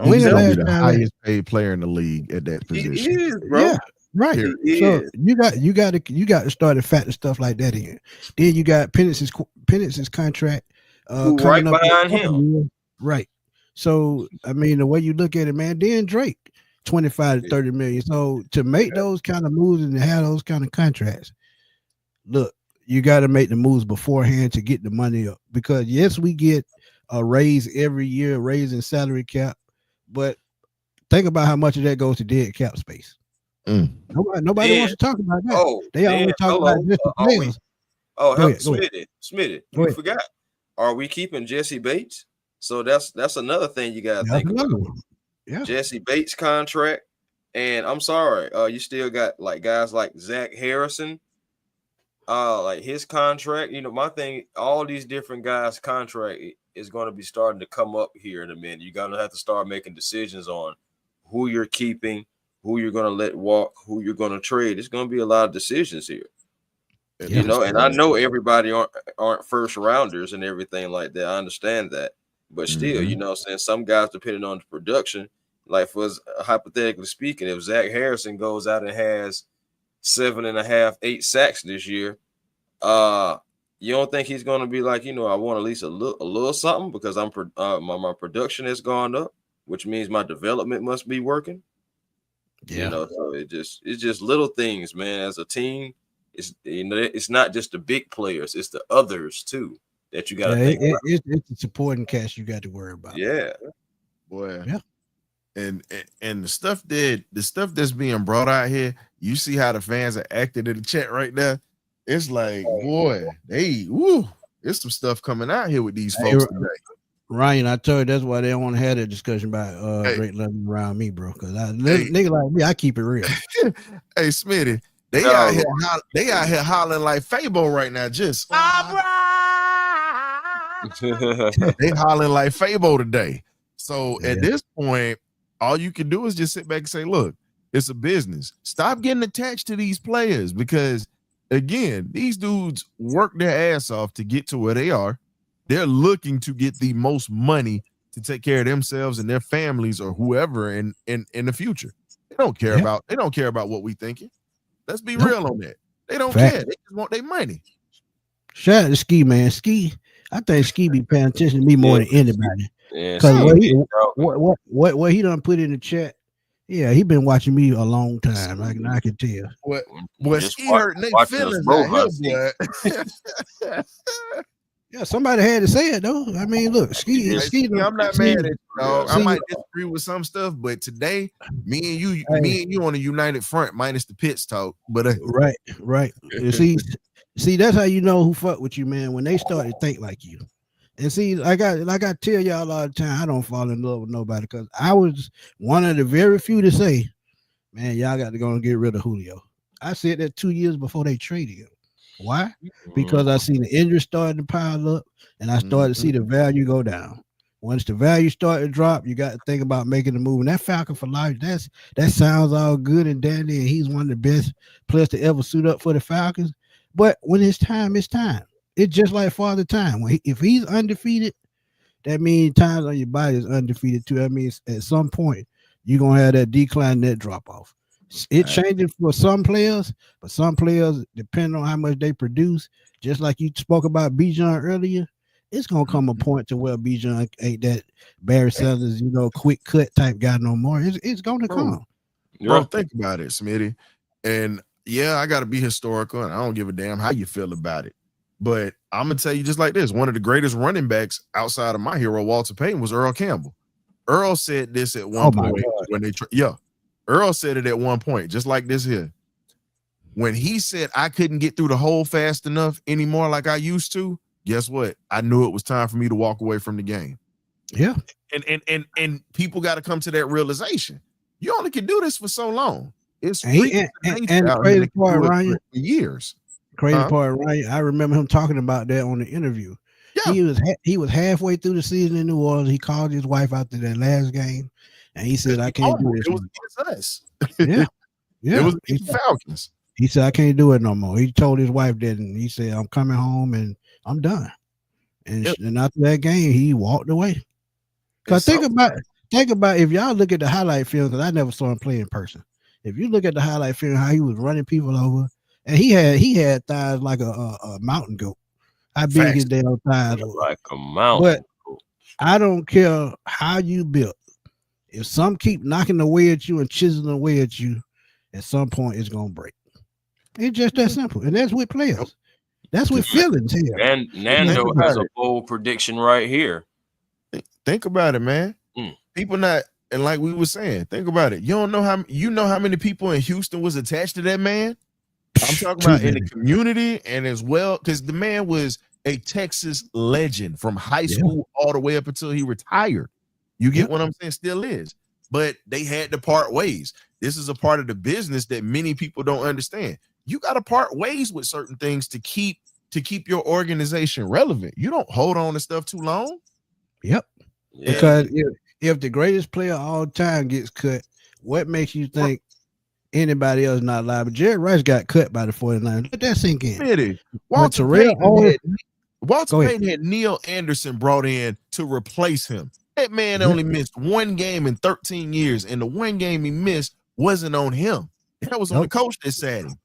He's the highest paid player in the league at that position. He is, bro. Yeah. Right. So you got to start to factor stuff like that in. Then you got Penix's contract right behind him. Right. So I mean, the way you look at it, man, then Drake, 25 to 30 million. So to make those kind of moves and to have those kind of contracts, look, you got to make the moves beforehand to get the money up. Because yes, we get a raise every year, raise in salary cap, but think about how much of that goes to dead cap space. Nobody wants to talk about that. They always talk about just the players. Oh, Go ahead. Smitty, you forgot. Are we keeping Jesse Bates? So that's another thing you gotta think about. Yeah. Jesse Bates contract. And I'm sorry, you still got like guys like Zach Harrison, like his contract. You know, my thing, all these different guys' contract is going to be starting to come up here in a minute. You're gonna have to start making decisions on who you're keeping, who you're gonna let walk, who you're gonna trade. It's gonna be a lot of decisions here. You know, and I know everybody aren't first rounders and everything like that. I understand that, but still, you know what I'm saying, some guys, depending on the production, like for us, hypothetically speaking, if Zach Harrison goes out and has 7.5, 8 sacks this year, you don't think he's going to be like, you know, I want at least a little something because my production has gone up, which means my development must be working. Yeah. You know, so it's just little things, man. As a team, it's, you know, it's not just the big players, it's the others too that you got to think about. It's the supporting cast you got to worry about. Yeah, boy. Yeah. And the stuff that's being brought out here, you see how the fans are acting in the chat right now. It's like, boy, there's some stuff coming out here with these folks today. Ryan, I told you that's why they don't want to have that discussion about Drake London around me, bro. Because nigga like me, I keep it real. Hey, Smitty, they out here hollering like Fabo right now. Just they hollering like Fabo today. So at this point, all you can do is just sit back and say, look, it's a business. Stop getting attached to these players because, again, these dudes work their ass off to get to where they are. They're looking to get the most money to take care of themselves and their families or whoever in the future. They don't care about what we thinking. Let's be real on that. They don't care. They just want their money. Shout out to Ski, man. Ski, I think Ski be paying attention to me more than anybody. Because what he done put in the chat, he been watching me a long time. I can tell. What Ski hurt Nick feelings Yeah, somebody had to say it though. I mean, look, Ski. I'm not mad at you. I might disagree with some stuff, but today, me and you on a united front, minus the pits talk. But right. See, that's how you know who fuck with you, man. When they start to think like you. And see, like I tell y'all all the time, I don't fall in love with nobody because I was one of the very few to say, man, y'all got to go and get rid of Julio. I said that 2 years before they traded him. Why? Because I seen the injury starting to pile up and I started to see the value go down. Once the value started to drop, you got to think about making the move. And that Falcon for life, that sounds all good and dandy, and he's one of the best players to ever suit up for the Falcons. But when it's time, it's time. It's just like Father Time. If he's undefeated, that means times on your body is undefeated too. That means at some point you're gonna have that decline, that drop off. It changes for some players, but some players, depending on how much they produce, just like you spoke about Bijan earlier, it's gonna come a point to where Bijan ain't that Barry Sanders, quick cut type guy no more. It's gonna come. Bro, think about it, Smitty. And I gotta be historical, and I don't give a damn how you feel about it. But I'm gonna tell you just like this: one of the greatest running backs outside of my hero, Walter Payton, was Earl Campbell. Earl said this at one point when they Earl said it at one point, just like this here. When he said I couldn't get through the hole fast enough anymore like I used to, guess what? I knew it was time for me to walk away from the game. Yeah. And people got to come to that realization. You only can do this for so long. It's and the crazy part, Ryan, for years. Crazy part, Ryan. I remember him talking about that on the interview. Yeah. He was halfway through the season in New Orleans. He called his wife after that last game, and he said, "I can't do this." It was us. Yeah. It was the Falcons. He said, "I can't do it no more." He told his wife that, and he said, "I'm coming home and I'm done." And after that game, he walked away. Because think about if y'all look at the highlight film, because I never saw him play in person. If you look at the highlight film, how he was running people over, and he had thighs like a mountain goat. How big his damn thighs were. Like a mountain. But I don't care how you built. If some keep knocking away at you and chiseling away at you, at some point it's gonna break. It's just that simple, and that's with players. That's with feelings here. And Nando has a bold prediction right here. Think about it, man. People not, and like we were saying, think about it. You know how many people in Houston was attached to that man? I'm talking about in the community and as well, because the man was a Texas legend from high school all the way up until he retired. You get what I'm saying? Still is. But they had to part ways. This is a part of the business that many people don't understand. You got to part ways with certain things to keep your organization relevant. You don't hold on to stuff too long. Yep. Yeah. Because if the greatest player of all time gets cut, what makes you think anybody else not liable? Jerry Rice got cut by the 49ers. Let that sink in. Smitty, Walter Payton had Neil Anderson brought in to replace him. That man only missed one game in 13 years, and the one game he missed wasn't on him. That was on the coach that sat him.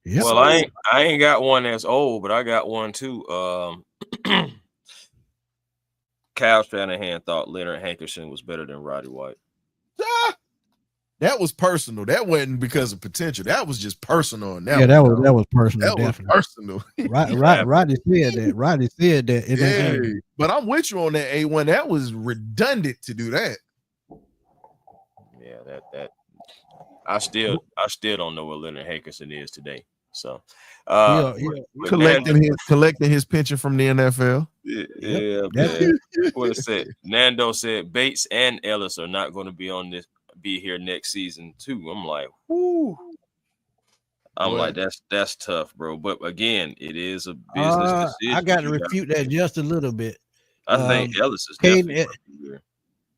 Yep. Well, I ain't got one that's old, but I got one too. Kyle Shanahan thought Leonard Hankerson was better than Roddy White. That was personal. That wasn't because of potential. That was just personal. That was personal. That was personal. Roddy said that. Roddy said that. But I'm with you on that, A1. That was redundant to do that. Yeah, that I still don't know what Leonard Hankerson is today. So collecting his pension from the NFL. What it said. Nando said Bates and Ellis are not going to be here next season too. I'm like, whoo. Like, that's tough, bro. But again, it is a business decision. I got to refute that just a little bit. I think Ellis is definitely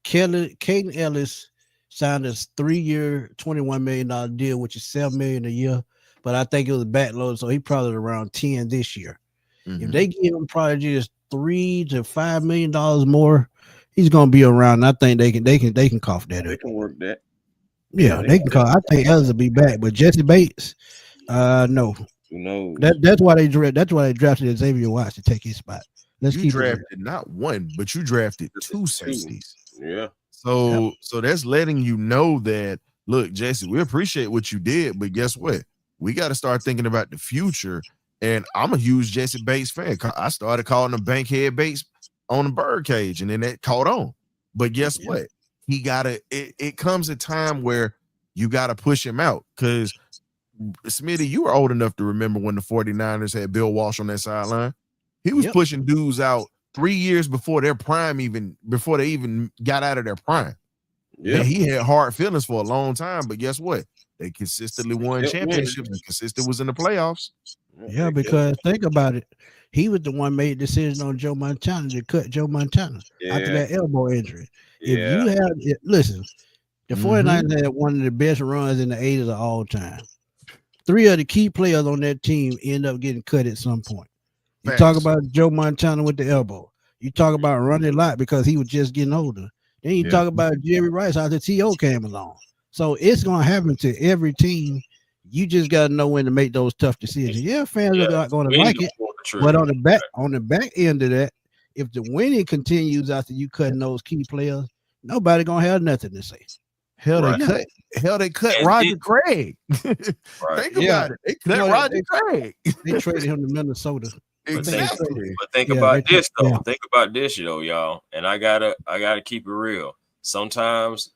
Caden Ellis signed a 3-year, $21 million deal, which is $7 million a year. But I think it was backloaded, so he probably around 10 this year. If they give him probably just $3 to $5 million more, he's gonna be around. I think they can cough that. They can work that. Yeah, they can cough. I think Ellis will be back, but Jesse Bates, no. Who knows? That's why they drafted Xavier Watts to take his spot. You drafted not one, but you drafted two safeties. Yeah. So that's letting you know that, look, Jesse, we appreciate what you did, but guess what? We got to start thinking about the future. And I'm a huge Jesse Bates fan. I started calling him Bankhead Bates on the birdcage, and then that caught on. But guess what? He gotta. It comes a time where you gotta push him out. Because Smitty, you were old enough to remember when the 49ers had Bill Walsh on that sideline. He was pushing dudes out 3 years before their prime, before they even got out of their prime. Yeah, he had hard feelings for a long time, but guess what? They consistently won championships and consistently was in the playoffs. Yeah, because think about it. He was the one made the decision on Joe Montana to cut Joe Montana after that elbow injury. If you have it, listen, the 49ers had one of the best runs in the 80s of all time. 3 of the key players on that team end up getting cut at some point. You talk about Joe Montana with the elbow. You talk about Ronnie Lott because he was just getting older. Then you talk about Jerry Rice after T.O. came along. So it's going to happen to every team. You just got to know when to make those tough decisions. Yeah, fans are not going to like it, but on the back end of that, if the winning continues after you cutting those key players, nobody going to have nothing to say. They cut Roger Craig. Think about it. They cut Roger Craig. They traded him to Minnesota. Exactly. But think about this though. Think about this, y'all. And I gotta keep it real. Sometimes,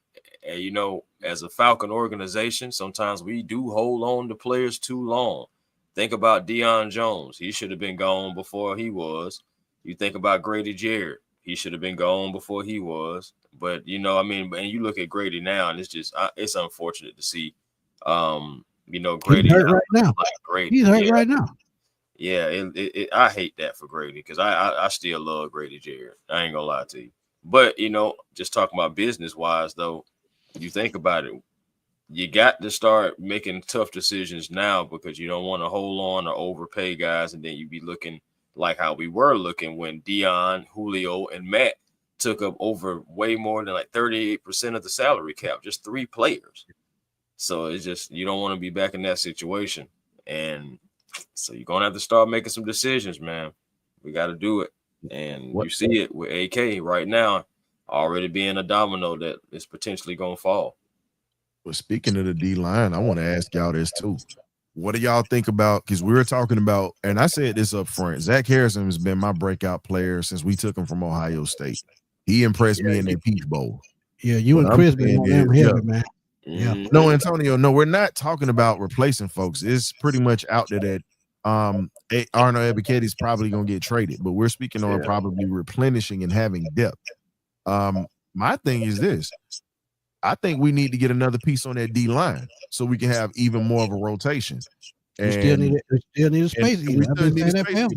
as a Falcon organization, sometimes we do hold on to players too long. Think about Deion Jones. He should have been gone before he was. You think about Grady Jarrett. He should have been gone before he was. But, and you look at Grady now, and it's just it's unfortunate to see, Grady. He's hurt right now. Grady. He's hurt right now. Yeah, I hate that for Grady because I still love Grady Jarrett. I ain't going to lie to you. But, just talking about business-wise, though, you think about it, you got to start making tough decisions now because you don't want to hold on or overpay guys, and then you be looking like how we were looking when Dion, Julio, and Matt took up over way more than like 38% of the salary cap, just 3 players. So it's just you don't want to be back in that situation. And so you're going to have to start making some decisions, man. We got to do it. And you see it with AK right now already being a domino that is potentially going to fall. Well, speaking of the D-line, I want to ask y'all this too. What do y'all think about, because we were talking about, and I said this up front, Zach Harrison has been my breakout player since we took him from Ohio State. He impressed me in that Peach Bowl. Yeah, you and Chris been on him heavy, man. Yeah. No, Antonio, no, we're not talking about replacing folks. It's pretty much out there that Arnold Ebiketies is probably gonna get traded, but we're speaking on probably replenishing and having depth. My thing is this. I think we need to get another piece on that D line so we can have even more of a rotation. We still need a space. We still need a space.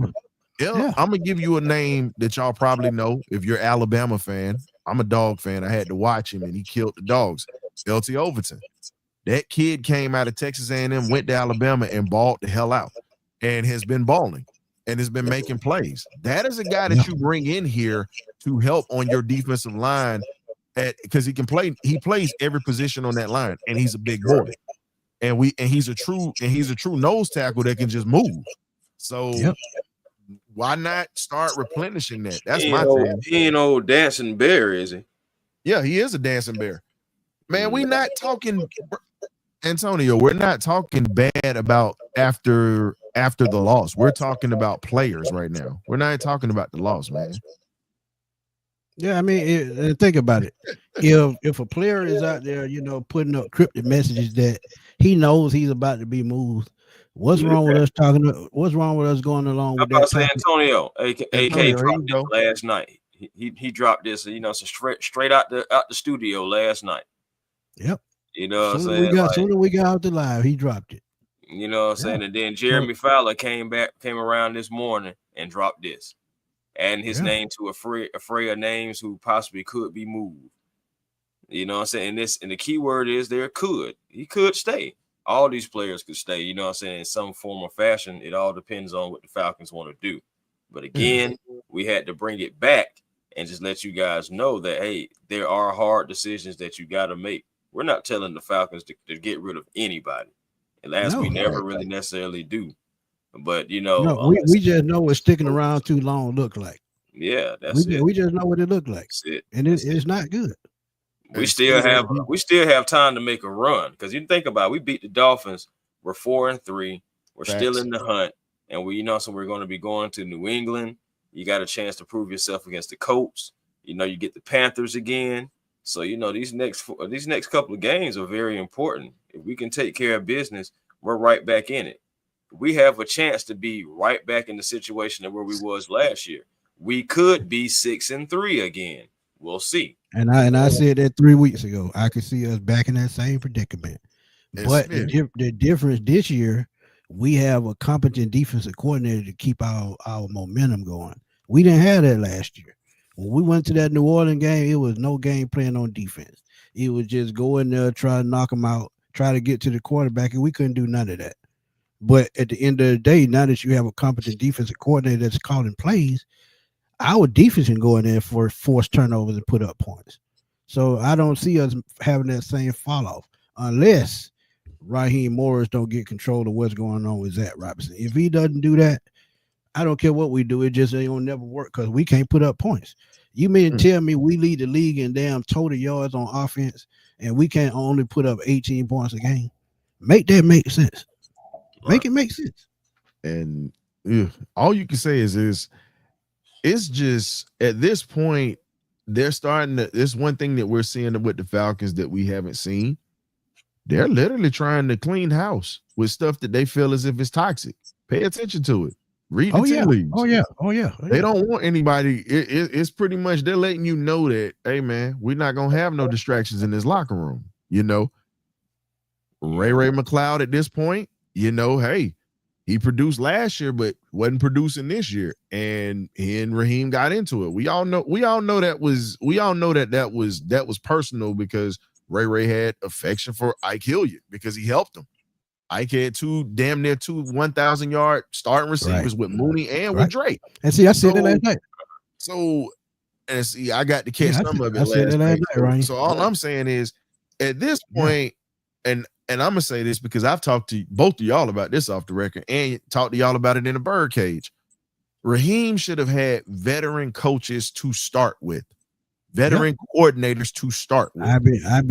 Yeah, I'm gonna give you a name that y'all probably know if you're Alabama fan. I'm a dog fan. I had to watch him, and he killed the dogs. LT Overton. That kid came out of Texas A&M, went to Alabama, and balled the hell out, and has been balling and has been making plays. That is a guy that you bring in here to help on your defensive line, because he can play. He plays every position on that line, and he's a big boy. And he's a true nose tackle that can just move. So why not start replenishing that? That's my thing. He ain't old dancing bear, is he? Yeah, he is a dancing bear. Man, we not talking, Antonio. We're not talking bad about after the loss. We're talking about players right now. We're not talking about the loss, man. Yeah, I mean, think about it. If a player is out there, putting up cryptic messages that he knows he's about to be moved, what's wrong with us what's wrong with us going along with that? Say Antonio, AK dropped it last night. He dropped this, so straight out the studio last night. Yep. You know what I'm saying? Soon as we got out the live, he dropped it. You know what I'm saying? And then Jeremy Fowler came around this morning and dropped this. Adding his name to a fray of names who possibly could be moved. You know what I'm saying? And the key word is there could. He could stay. All these players could stay, you know what I'm saying, in some form or fashion. It all depends on what the Falcons want to do. But again, we had to bring it back and just let you guys know that, hey, there are hard decisions that you got to make. We're not telling the Falcons to get rid of anybody. And we never really necessarily do. But, we just know what sticking around too long look like. Yeah, that's it. We just know what it looked like. That's it. And it's not good. We still have time to make a run, because you think about it, we beat the Dolphins. We're 4-3. We're still in the hunt, and so we're going to be going to New England. You got a chance to prove yourself against the Colts. You get the Panthers again. So these next couple of games are very important. If we can take care of business, we're right back in it. We have a chance to be right back in the situation where we was last year. We could be 6-3 again. We'll see. And I said that 3 weeks ago. I could see us back in that same predicament. But the difference this year, we have a competent defensive coordinator to keep our momentum going. We didn't have that last year. When we went to that New Orleans game, it was no game plan on defense. It was just go in there, try to knock them out, try to get to the quarterback, and we couldn't do none of that. But at the end of the day, now that you have a competent defensive coordinator that's calling plays, our defense can go in there for force turnovers and put up points. So I don't see us having that same fall off unless Raheem Morris don't get control of what's going on with Zach Robinson. If he doesn't do that, I don't care what we do. It just ain't gonna never work because we can't put up points. You mean to tell me we lead the league in damn total yards on offense and we can't only put up 18 points a game? Make that make sense. Make it make sense. And all you can say is it's just at this point they're starting to. This one thing that we're seeing with the Falcons that we haven't seen. They're literally trying to clean house with stuff that they feel as if it's toxic. Pay attention to it. Read the tea leaves. Oh yeah. They don't want anybody. It's pretty much they're letting you know that, hey man, we're not gonna have no distractions in this locker room. Ray McLeod at this point, hey, he produced last year, but wasn't producing this year, and he and Raheem got into it. We all know that was personal because Ray had affection for Ike Hilliard because he helped him. Ike had damn near two 1,000-yard starting receivers with Mooney and with Drake. And see, I said it last night. So, and see, I got to catch some of it last night. Right? So all I'm saying is, at this point, and I'm gonna say this because I've talked to both of y'all about this off the record and talked to y'all about it in the birdcage. Raheem should have had veteran coaches to start with. Veteran coordinators to start with. I've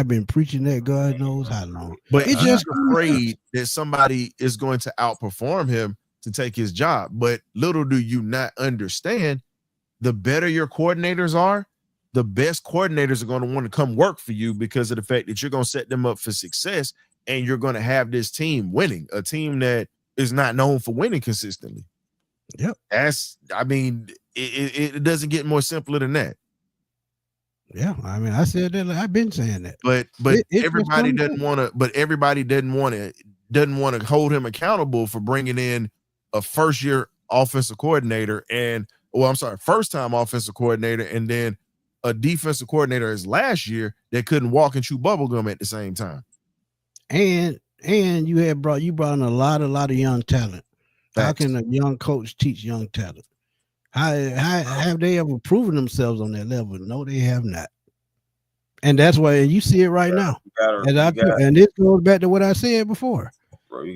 been preaching that God knows how long. But he's just afraid that somebody is going to outperform him to take his job. But little do you not understand, the better your coordinators are, the best coordinators are going to want to come work for you because of the fact that you're going to set them up for success and you're going to have this team winning, a team that is not known for winning consistently. Yep. It doesn't get more simpler than that. Yeah, I mean, I said that. I've been saying that. But everybody doesn't want to. But everybody doesn't want to hold him accountable for bringing in a first-year offensive coordinator first-time offensive coordinator, and then a defensive coordinator as last year that couldn't walk and chew bubblegum at the same time. And you brought in a lot of young talent. Facts. How can a young coach teach young talent? How have they ever proven themselves on that level? No, they have not. And that's why you see it right now. And this goes back to what I said before. Bro,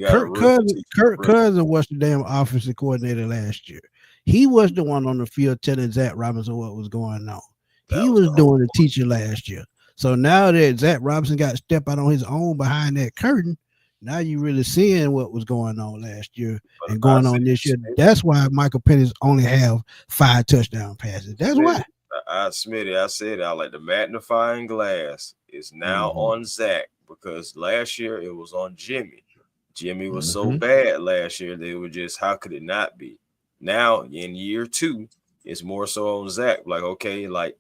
Kirk Cousins was the damn offensive coordinator last year. He was the one on the field telling Zach Robinson what was going on. He was doing the teaching last year. So now that Zach Robinson got to step out on his own behind that curtain, now you really seeing what was going on last year and going on this year. That's why Michael Penix only have 5 touchdown passes. That's why. Smitty, I said I like the magnifying glass is now on Zach, because last year it was on Jimmy. Jimmy was so bad last year, they were just, how could it not be? Now in year 2, it's more so on Zach. Like, okay, like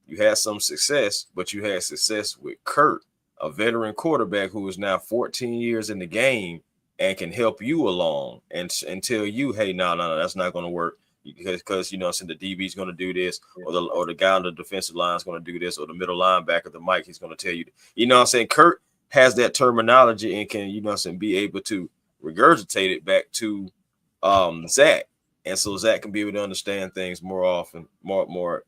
you had some success, but you had success with Kurt, a veteran quarterback who is now 14 years in the game and can help you along and tell you, hey, no, that's not going to work because you know, so the DB is going to do this, or the guy on the defensive line is going to do this, or the middle linebacker, the Mike, he's going to tell you, you know what I'm saying? Kurt has that terminology and can, you know what I'm saying, be able to regurgitate it back to Zach. And so Zach can be able to understand things more often, more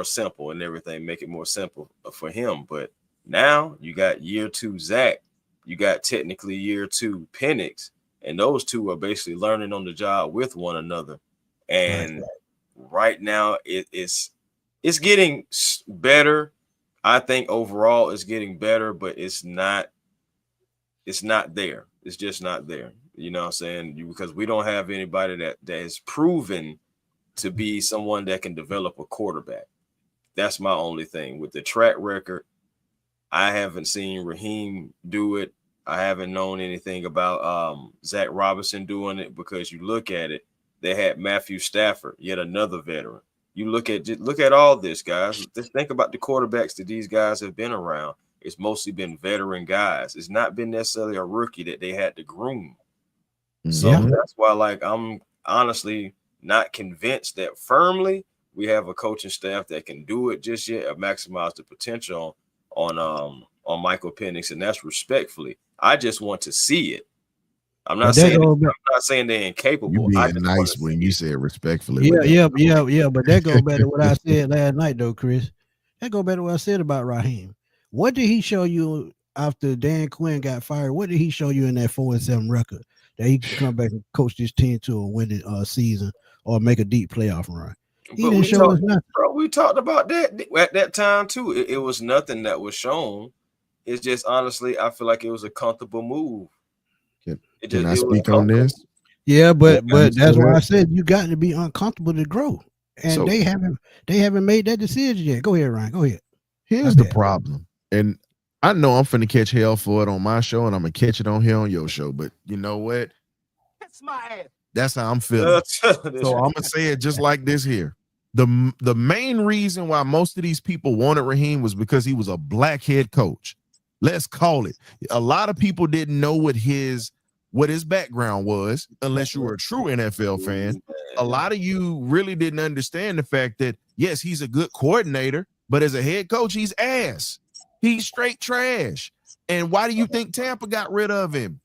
simple and everything, make it more simple for him. But now you got year 2 Zach, you got technically year 2 Penix, and those two are basically learning on the job with one another. And right now it's getting better. I think overall it's getting better, but it's not there. It's just not there. You know what I'm saying? Because we don't have anybody that is proven to be someone that can develop a quarterback. That's my only thing. With the track record, I haven't seen Raheem do it. I haven't known anything about Zach Robinson doing it, because you look at it, they had Matthew Stafford, yet another veteran. You look at all this, guys. Just think about the quarterbacks that these guys have been around. It's mostly been veteran guys. It's not been necessarily a rookie that they had to groom. So that's why, like, I'm honestly not convinced that firmly we have a coaching staff that can do it just yet, or maximize the potential on Michael Penix, and that's respectfully. I just want to see it. I'm not saying they're incapable. You being nice when you said respectfully. Yeah. But that goes back to what I said last night, though, Chris. That goes back to what I said about Raheem. What did he show you after Dan Quinn got fired? What did he show you in that 4-7 record that he could come back and coach this team to a winning season or make a deep playoff run? He didn't show us nothing. Bro, we talked about that at that time too. It was nothing that was shown. It's just, honestly, I feel like it was a comfortable move. Can I speak on this? Yeah, but that's why I said you got to be uncomfortable to grow, and they haven't made that decision yet. Go ahead, Ryan. Go ahead. Here's the problem, and I know I'm finna catch hell for it on my show, and I'm gonna catch it on here on your show. But you know what? That's my ass. That's how I'm feeling. So I'm gonna say it just like this here. The main reason why most of these people wanted Raheem was because he was a black head coach. Let's call it. A lot of people didn't know what his background was, unless you were a true NFL fan. A lot of you really didn't understand the fact that, yes, he's a good coordinator, but as a head coach, he's ass. He's straight trash. And why do you think Tampa got rid of him?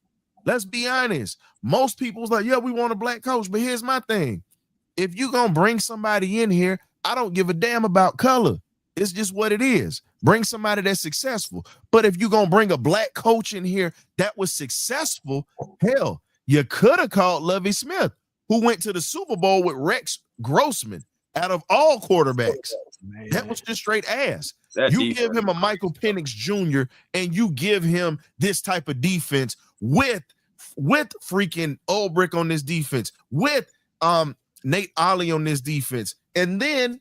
Let's be honest. Most people's like, yeah, we want a black coach, but here's my thing. If you're going to bring somebody in here, I don't give a damn about color. It's just what it is. Bring somebody that's successful. But if you're going to bring a black coach in here that was successful, hell, you could have called Lovie Smith, who went to the Super Bowl with Rex Grossman out of all quarterbacks. Man. That was just straight ass. You give him a Michael Penix Jr. and you give him this type of defense with freaking Ulbrich on this defense, with Nate Ollie on this defense. And then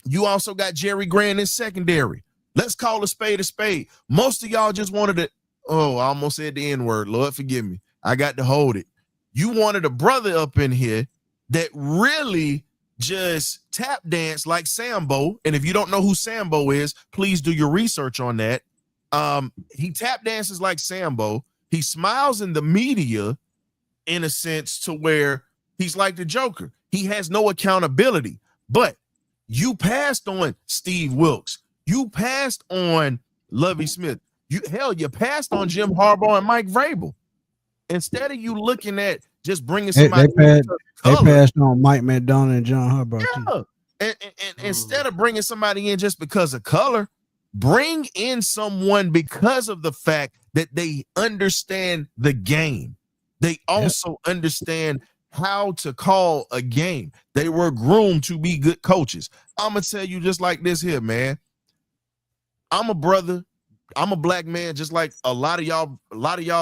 You also got Jerry Grant in secondary. Let's call a spade a spade. Most of y'all just wanted to, I almost said the N-word. Lord, forgive me. I got to hold it. You wanted a brother up in here that really just tap dance like Sambo. And if you don't know who Sambo is, please do your research on that. He tap dances like Sambo. He smiles in the media in a sense to where he's like the Joker. He has no accountability. But you passed on Steve Wilkes. You passed on Lovie Smith. You passed on Jim Harbaugh and Mike Vrabel. Instead of you looking at just bringing somebody, they passed on Mike McDonald and John Harbaugh too. And instead of bringing somebody in just because of color, bring in someone because of the fact that they understand the game. They also understand how to call a game. They were groomed to be good coaches. I'm gonna tell you just like this here, man. I'm a brother. I'm a black man, just like a lot of y'all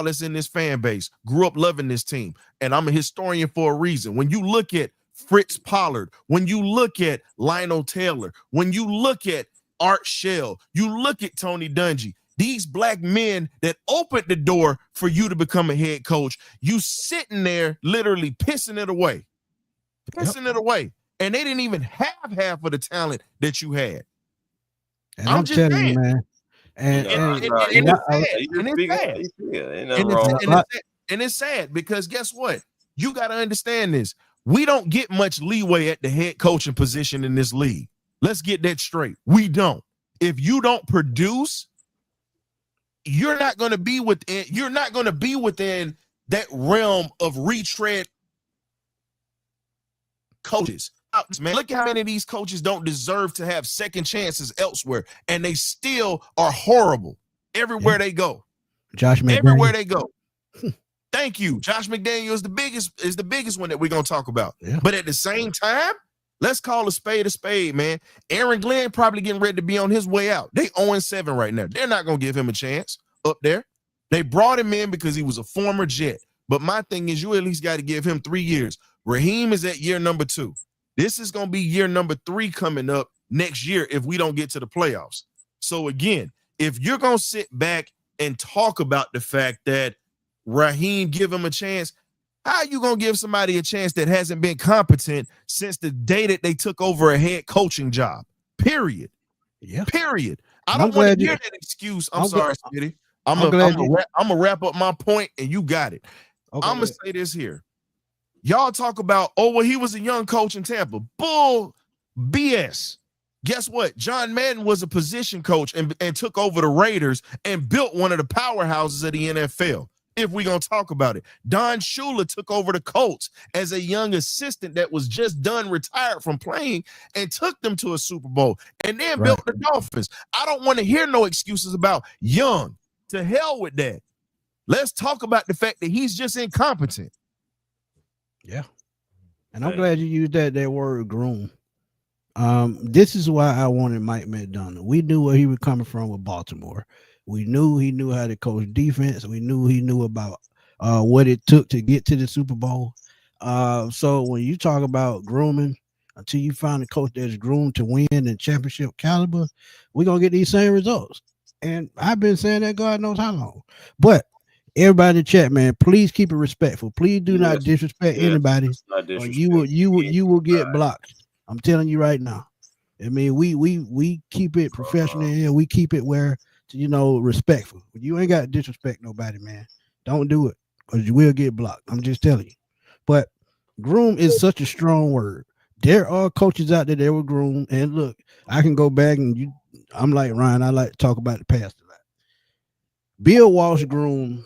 that's in this fan base. Grew up loving this team, and I'm a historian for a reason. When you look at Fritz Pollard, when you look at Lionel Taylor, when you look at Art Shell, you look at Tony Dungy, these black men that opened the door for you to become a head coach, you sitting there literally pissing it away, and they didn't even have half of the talent that you had. And I'm just telling you, man. And it's sad because guess what? You got to understand this. We don't get much leeway at the head coaching position in this league. Let's get that straight. We don't. If you don't produce, you're not going to be within that realm of retread coaches. Man, look at how many of these coaches don't deserve to have second chances elsewhere, and they still are horrible everywhere they go. Josh McDaniels. Everywhere they go. Thank you. Josh McDaniels is the biggest one that we're gonna talk about. Yeah. But at the same time, let's call a spade, man. Aaron Glenn probably getting ready to be on his way out. They 0-7 right now. They're not gonna give him a chance up there. They brought him in because he was a former Jet. But my thing is, you at least got to give him 3 years. Raheem is at year number 2. This is going to be year number 3 coming up next year if we don't get to the playoffs. So again, if you're going to sit back and talk about the fact that Raheem, give him a chance, how are you going to give somebody a chance that hasn't been competent since the day that they took over a head coaching job? Period. Yeah. Period. I don't want to hear that excuse. I'm sorry, Smitty. I'm gonna wrap up my point, and you got it. Okay, I'm gonna say this here. Y'all talk about, he was a young coach in Tampa. Bull BS. Guess what? John Madden was a position coach and took over the Raiders and built one of the powerhouses of the NFL. If we're going to talk about it, Don Shula took over the Colts as a young assistant that was just retired from playing and took them to a Super Bowl and then built the Dolphins. I don't want to hear no excuses about young. To hell with that. Let's talk about the fact that he's just incompetent. Yeah. And I'm glad you used that word groom. This is why I wanted Mike McDonald. We knew where he was coming from with Baltimore. We knew he knew how to coach defense. We knew he knew about what it took to get to the Super Bowl. So when you talk about grooming, until you find a coach that's groomed to win in championship caliber, we're going to get these same results. And I've been saying that God knows how long. But everybody in the chat, man, please keep it respectful. Please do not disrespect anybody. Or you will get blocked. I'm telling you right now. I mean, we keep it professional and we keep it where, respectful. You ain't got to disrespect nobody, man. Don't do it because you will get blocked. I'm just telling you. But groom is such a strong word. There are coaches out there that were groomed. And look, I can go back and I'm like Ryan. I like to talk about the past a lot. Bill Walsh groomed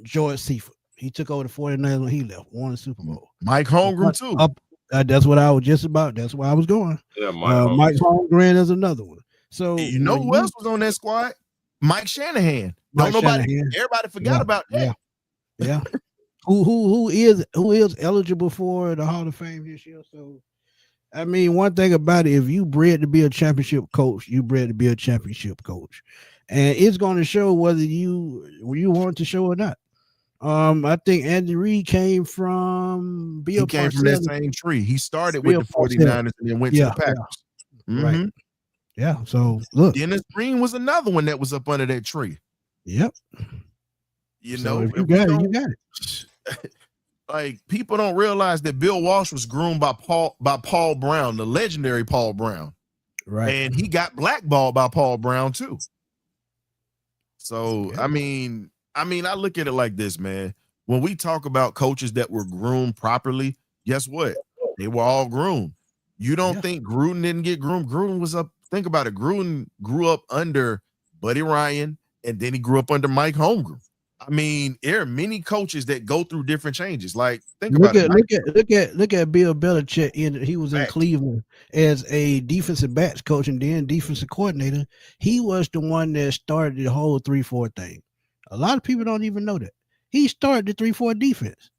George Seifert. He took over the 49ers when he left, won the Super Bowl. Mike Holmgren too. That's what I was just about. That's where I was going. Yeah, Mike Holmgren is another one. So who else was on that squad? Mike Shanahan. Everybody forgot about that. Yeah. who is eligible for the Hall of Fame this year? So I mean, one thing about it, if you bred to be a championship coach, you bred to be a championship coach. And it's going to show whether you want to show or not. I think Andy Reid came from Bill Parcells. From that same tree. He started with the 49ers and then went to the Packers. Right. Yeah. So look, Dennis Green was another one that was up under that tree. Yep. You So know, if you got it, you got it. Like, people don't realize that Bill Walsh was groomed by Paul Brown, the legendary Paul Brown. Right. And he got blackballed by Paul Brown too. So, I mean, I look at it like this, man. When we talk about coaches that were groomed properly, guess what? They were all groomed. You don't think Gruden didn't get groomed? Gruden was up. Think about it. Gruden grew up under Buddy Ryan, and then he grew up under Mike Holmgren. I mean, there are many coaches that go through different changes. Like, look at Bill Belichick. He was in Cleveland as a defensive backs coach and then defensive coordinator. He was the one that started the whole 3-4 thing. A lot of people don't even know that. He started the 3-4 defense.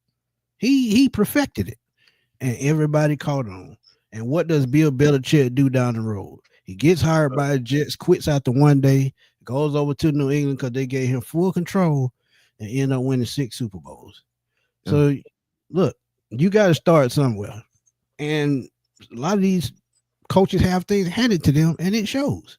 He perfected it, and everybody caught on. And what does Bill Belichick do down the road? He gets hired by the Jets, quits after one day, goes over to New England because they gave him full control, and end up winning 6 Super Bowls. So, look, you got to start somewhere. And a lot of these coaches have things handed to them, and it shows.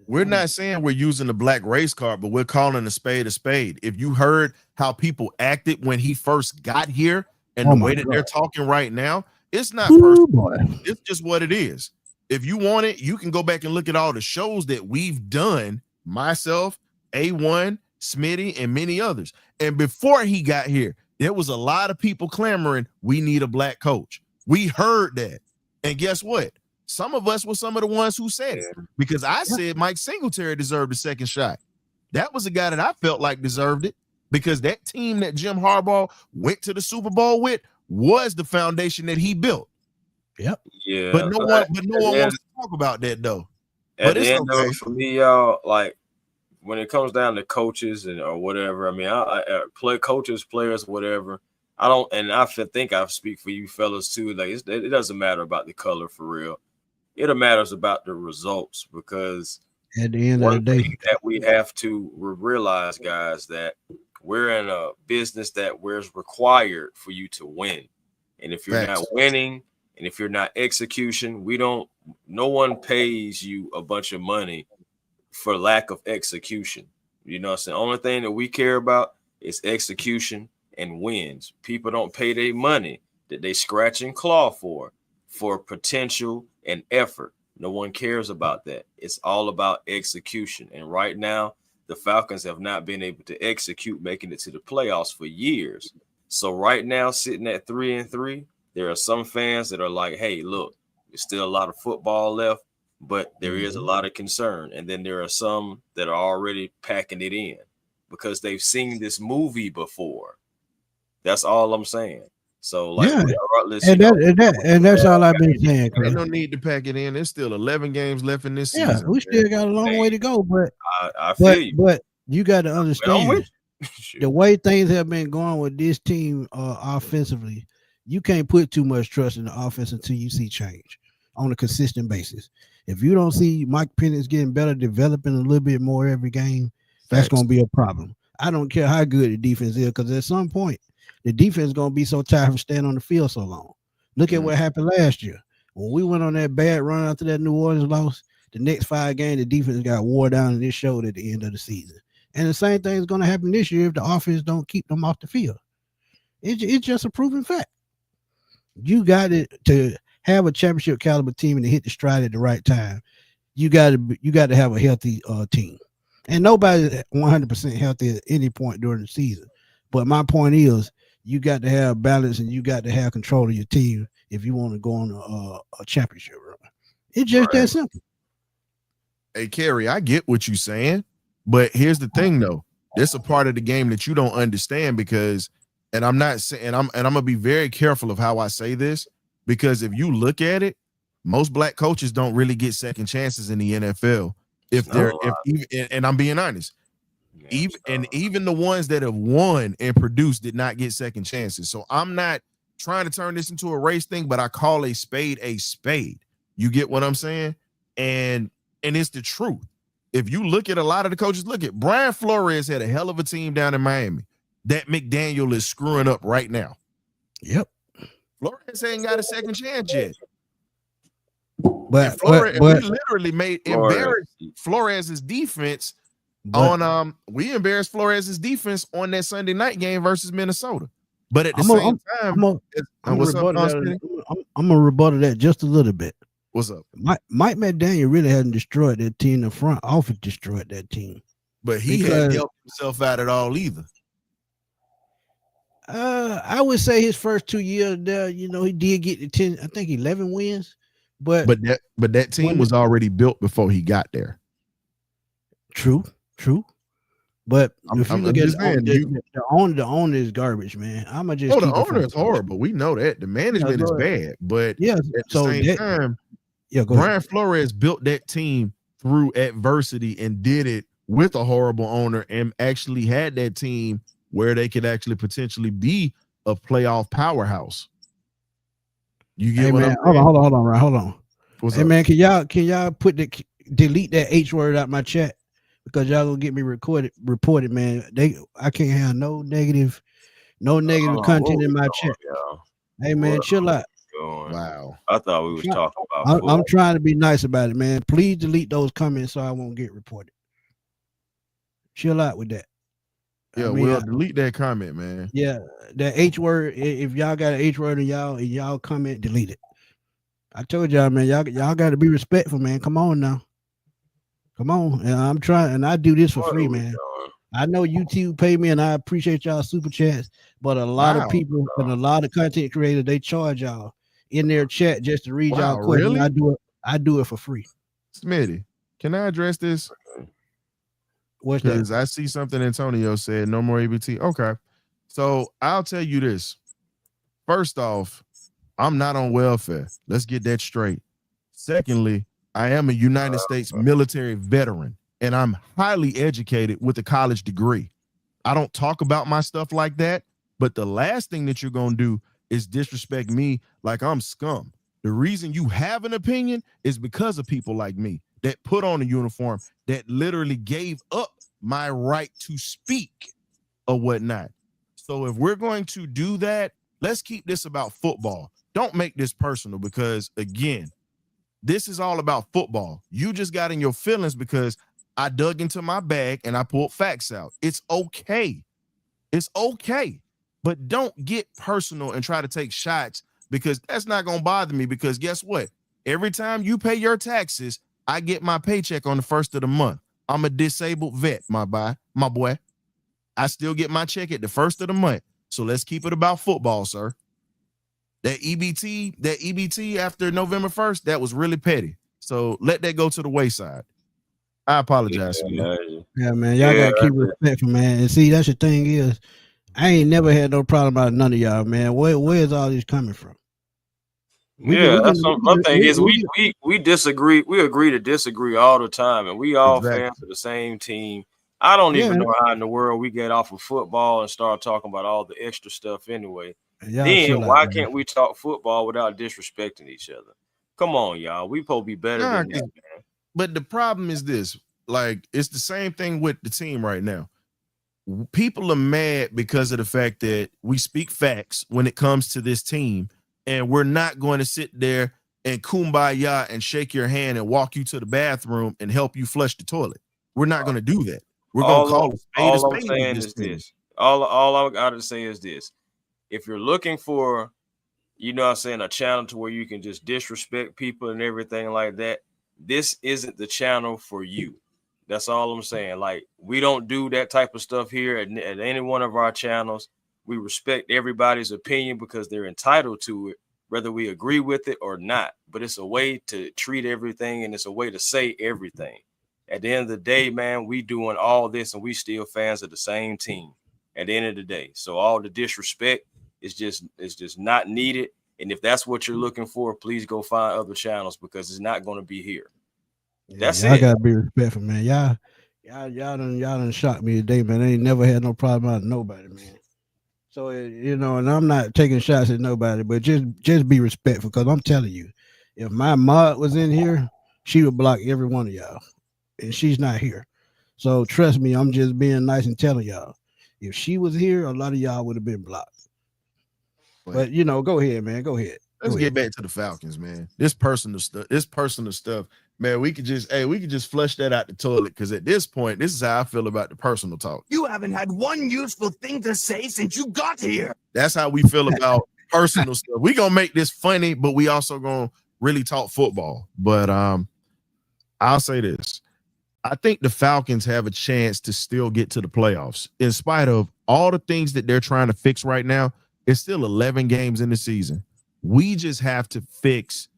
We're not saying we're using the black race card, but we're calling a spade a spade. If you heard how people acted when he first got here and the way that they're talking right now, it's not personal. It's just what it is. If you want it, you can go back and look at all the shows that we've done, myself, A1, Smitty, and many others. And before he got here, there was a lot of people clamoring, we need a black coach. We heard that. And guess what? Some of us were some of the ones who said it, because I said Mike Singletary deserved a second shot. That was a guy that I felt like deserved it, because that team that Jim Harbaugh went to the Super Bowl with was the foundation that he built. Yep. Yeah. But no one wants to talk about that though. But it's okay for me, y'all. Like, when it comes down to coaches or whatever, I mean, I play coaches, players, whatever. I don't, and I think I speak for you fellas too. Like, it doesn't matter about the color for real. It matters about the results, because at the end of the day, that we have to realize, guys, that we're in a business that where it's required for you to win. And if you're not winning, and if you're not execution, no one pays you a bunch of money for lack of execution. You know what I'm saying? The only thing that we care about is execution and wins. People don't pay their money that they scratch and claw for potential and effort. No one cares about that. It's all about execution. And right now, the Falcons have not been able to execute making it to the playoffs for years. So right now, sitting at 3-3, there are some fans that are like, hey, look, there's still a lot of football left, but there is a lot of concern. And then there are some that are already packing it in because they've seen this movie before. That's all I'm saying. So, like, regardless, and that's all I've been saying. There's no need to pack it in. There's still 11 games left in this season. Yeah, we still got a long way to go, but I feel you. But you got to understand the way things have been going with this team offensively. You can't put too much trust in the offense until you see change on a consistent basis. If you don't see Mike Penix getting better, developing a little bit more every game, that's going to be a problem. I don't care how good the defense is, because at some point, the defense is going to be so tired from standing on the field so long. Look at what happened last year. When we went on that bad run after that New Orleans loss, the next 5 games, the defense got wore down, and it showed at the end of the season. And the same thing is going to happen this year if the offense don't keep them off the field. It's just a proven fact. You got to have a championship caliber team and to hit the stride at the right time. You got to have a healthy team. And nobody's 100% healthy at any point during the season. But my point is, you got to have balance and you got to have control of your team if you want to go on a championship run. It's just that simple. Hey, Kerry, I get what you're saying, but here's the thing, though. There's a part of the game that you don't understand, because, and I'm not saying, I'm gonna be very careful of how I say this, because if you look at it, most black coaches don't really get second chances in the NFL. And I'm being honest. Even the ones that have won and produced did not get second chances. So I'm not trying to turn this into a race thing, but I call a spade a spade. You get what I'm saying? And it's the truth. If you look at a lot of the coaches, look at Brian Flores had a hell of a team down in Miami that McDaniel is screwing up right now. Yep. Flores ain't got a second chance yet. But we literally embarrassed Flores' defense we embarrassed Flores' defense on that Sunday night game versus Minnesota. But at the same time, I'm gonna rebuttal that just a little bit. What's up? Mike McDaniel really hasn't destroyed that team. The front office destroyed that team. But he hadn't helped himself out at all either. I would say his first 2 years there, he did get the 10, I think 11 wins. But that team was already built before he got there. True. But if you look at the owner is garbage, man. I'm gonna just. The owner is horrible. We know that the management is bad, but at the same time, Brian Flores built that team through adversity and did it with a horrible owner, and actually had that team where they could actually potentially be a playoff powerhouse. You get what I'm saying? Hold on. What's up? Man, can y'all delete that H word out my chat? Because y'all gonna get me reported, man. I can't have no negative content in my chat. Hey man, chill out. Wow. I thought we was talking about I'm trying to be nice about it, man. Please delete those comments so I won't get reported. Chill out with that. Yeah, we'll delete that comment, man. Yeah, that H word. If y'all got an H word and y'all comment, delete it. I told y'all, man, y'all got to be respectful, man. Come on now. Come on. And I'm trying, and I do this for free, man. I know YouTube pay me, and I appreciate y'all super chats, but a lot of people and a lot of content creators, they charge y'all in their chat just to read y'all questions. Really? I do it for free. Smitty, can I address this? What's that? Because I see something Antonio said, no more EBT. Okay. So I'll tell you this. First off, I'm not on welfare. Let's get that straight. Secondly, I am a United States military veteran, and I'm highly educated with a college degree. I don't talk about my stuff like that, but the last thing that you're going to do is disrespect me like I'm scum. The reason you have an opinion is because of people like me that put on a uniform, that literally gave up my right to speak or whatnot. So if we're going to do that, let's keep this about football. Don't make this personal, because again, this is all about football. You just got in your feelings because I dug into my bag and I pulled facts out. It's okay. It's okay. But don't get personal and try to take shots, because that's not going to bother me, because guess what? Every time you pay your taxes, I get my paycheck on the first of the month. I'm a disabled vet, my boy. I still get my check at the first of the month. So let's keep it about football, sir. That EBT after November 1st, that was really petty. So let that go to the wayside. I apologize. Yeah, man. Y'all gotta keep respectful, man. And see, that's the thing is, I ain't never had no problem about none of y'all, man. Where's all this coming from? My thing is we disagree. We agree to disagree all the time, and we all fans of the same team. I don't even know how in the world we get off of football and start talking about all the extra stuff anyway. Then why can't we talk football without disrespecting each other? Come on, y'all. We supposed to be better than that, man. But the problem is this. Like, it's the same thing with the team right now. People are mad because of the fact that we speak facts when it comes to this team, and we're not going to sit there and kumbaya and shake your hand and walk you to the bathroom and help you flush the toilet. We're not going to do that. We're going to call a spade a spade. All I'm saying is this. All I got to say is this. If you're looking for, a channel to where you can just disrespect people and everything like that, this isn't the channel for you. That's all I'm saying. Like, we don't do that type of stuff here at any one of our channels. We respect everybody's opinion because they're entitled to it, whether we agree with it or not. But it's a way to treat everything, and it's a way to say everything. At the end of the day, man, we doing all this, and we still fans of the same team at the end of the day. So all the disrespect is just not needed. And if that's what you're looking for, please go find other channels, because it's not going to be here. That's it. I gotta be respectful, man. Y'all done shocked me today, man. I ain't never had no problem out of nobody, man. So and I'm not taking shots at nobody, but just be respectful, because I'm telling you, if my mod was in here, she would block every one of y'all, and she's not here. So trust me, I'm just being nice and telling y'all. If she was here, a lot of y'all would have been blocked. But go ahead, man. Go ahead. Let's get back to the Falcons, man. This personal stuff, man. We could just flush that out the toilet, because at this point, this is how I feel about the personal talk. You haven't had one useful thing to say since you got here. That's how we feel about personal stuff. We gonna make this funny, but we also gonna really talk football. But I'll say this. I think the Falcons have a chance to still get to the playoffs. In spite of all the things that they're trying to fix right now, it's still 11 games in the season. We just have to fix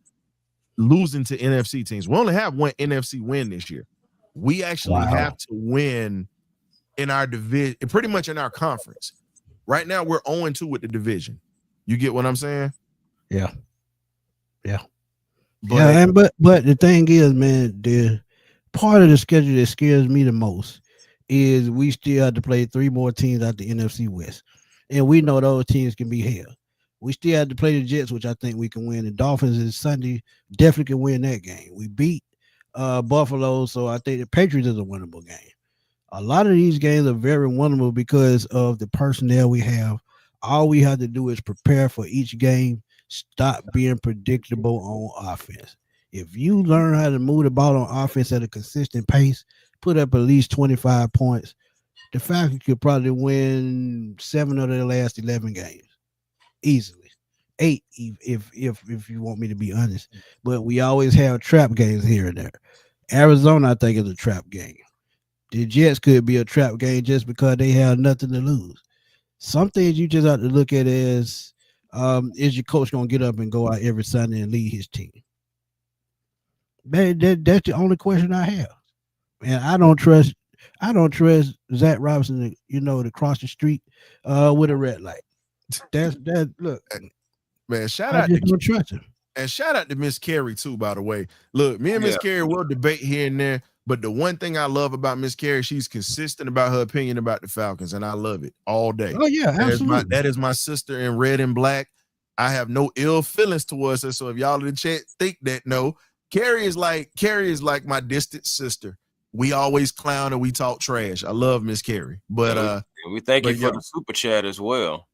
losing to NFC teams. We only have one NFC win this year. We actually have to win in our division, pretty much in our conference. Right now, we're 0-2 with the division. You get what I'm saying? Yeah. But the thing is, man, the part of the schedule that scares me the most is we still have to play 3 more teams out the NFC West. And we know those teams can be hell. We still have to play the Jets, which I think we can win. The Dolphins is Sunday, definitely can win that game. We beat Buffalo, so I think the Patriots is a winnable game. A lot of these games are very winnable because of the personnel we have. All we have to do is prepare for each game, stop being predictable on offense. If you learn how to move the ball on offense at a consistent pace, put up at least 25 points, the Falcons could probably win 7 of their last 11 games easily. 8 if you want me to be honest. But we always have trap games here and there. Arizona, I think, is a trap game. The Jets could be a trap game just because they have nothing to lose. Some things you just have to look at is your coach going to get up and go out every Sunday and lead his team? Man, that's the only question I have. And I don't trust Zach Robinson, to cross the street with a red light. Look, man, don't trust him. And shout out to Miss Carey too, by the way. Look, me and Miss Carey will debate here and there, but the one thing I love about Miss Carey, she's consistent about her opinion about the Falcons, and I love it all day. Oh yeah, absolutely. That is my sister in red and black. I have no ill feelings towards her. So if y'all in the chat think that, no, Carey is like my distant sister. We always clown and we talk trash. I love Miss Carey, but we thank you for the super chat as well.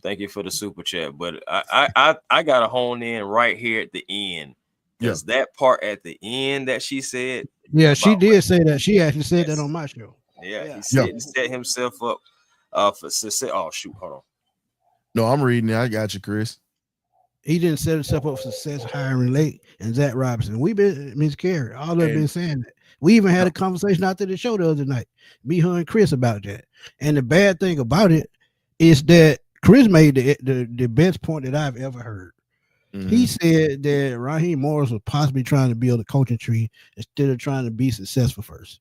Thank you for the super chat. But I got to hone in right here at the end. Because that part at the end that she said. Yeah, she did say that. She actually said that on my show. Yeah. He set himself up for success. Oh, shoot. Hold on. No, I'm reading it. I got you, Chris. He didn't set himself up for success hiring Lake and Zach Robinson. We've been, Miss Carey, all of them been saying that. We even had a conversation after the show the other night, me, her, and Chris about that. And the bad thing about it is that Chris made the best point that I've ever heard. Mm-hmm. He said that Raheem Morris was possibly trying to build a coaching tree instead of trying to be successful first.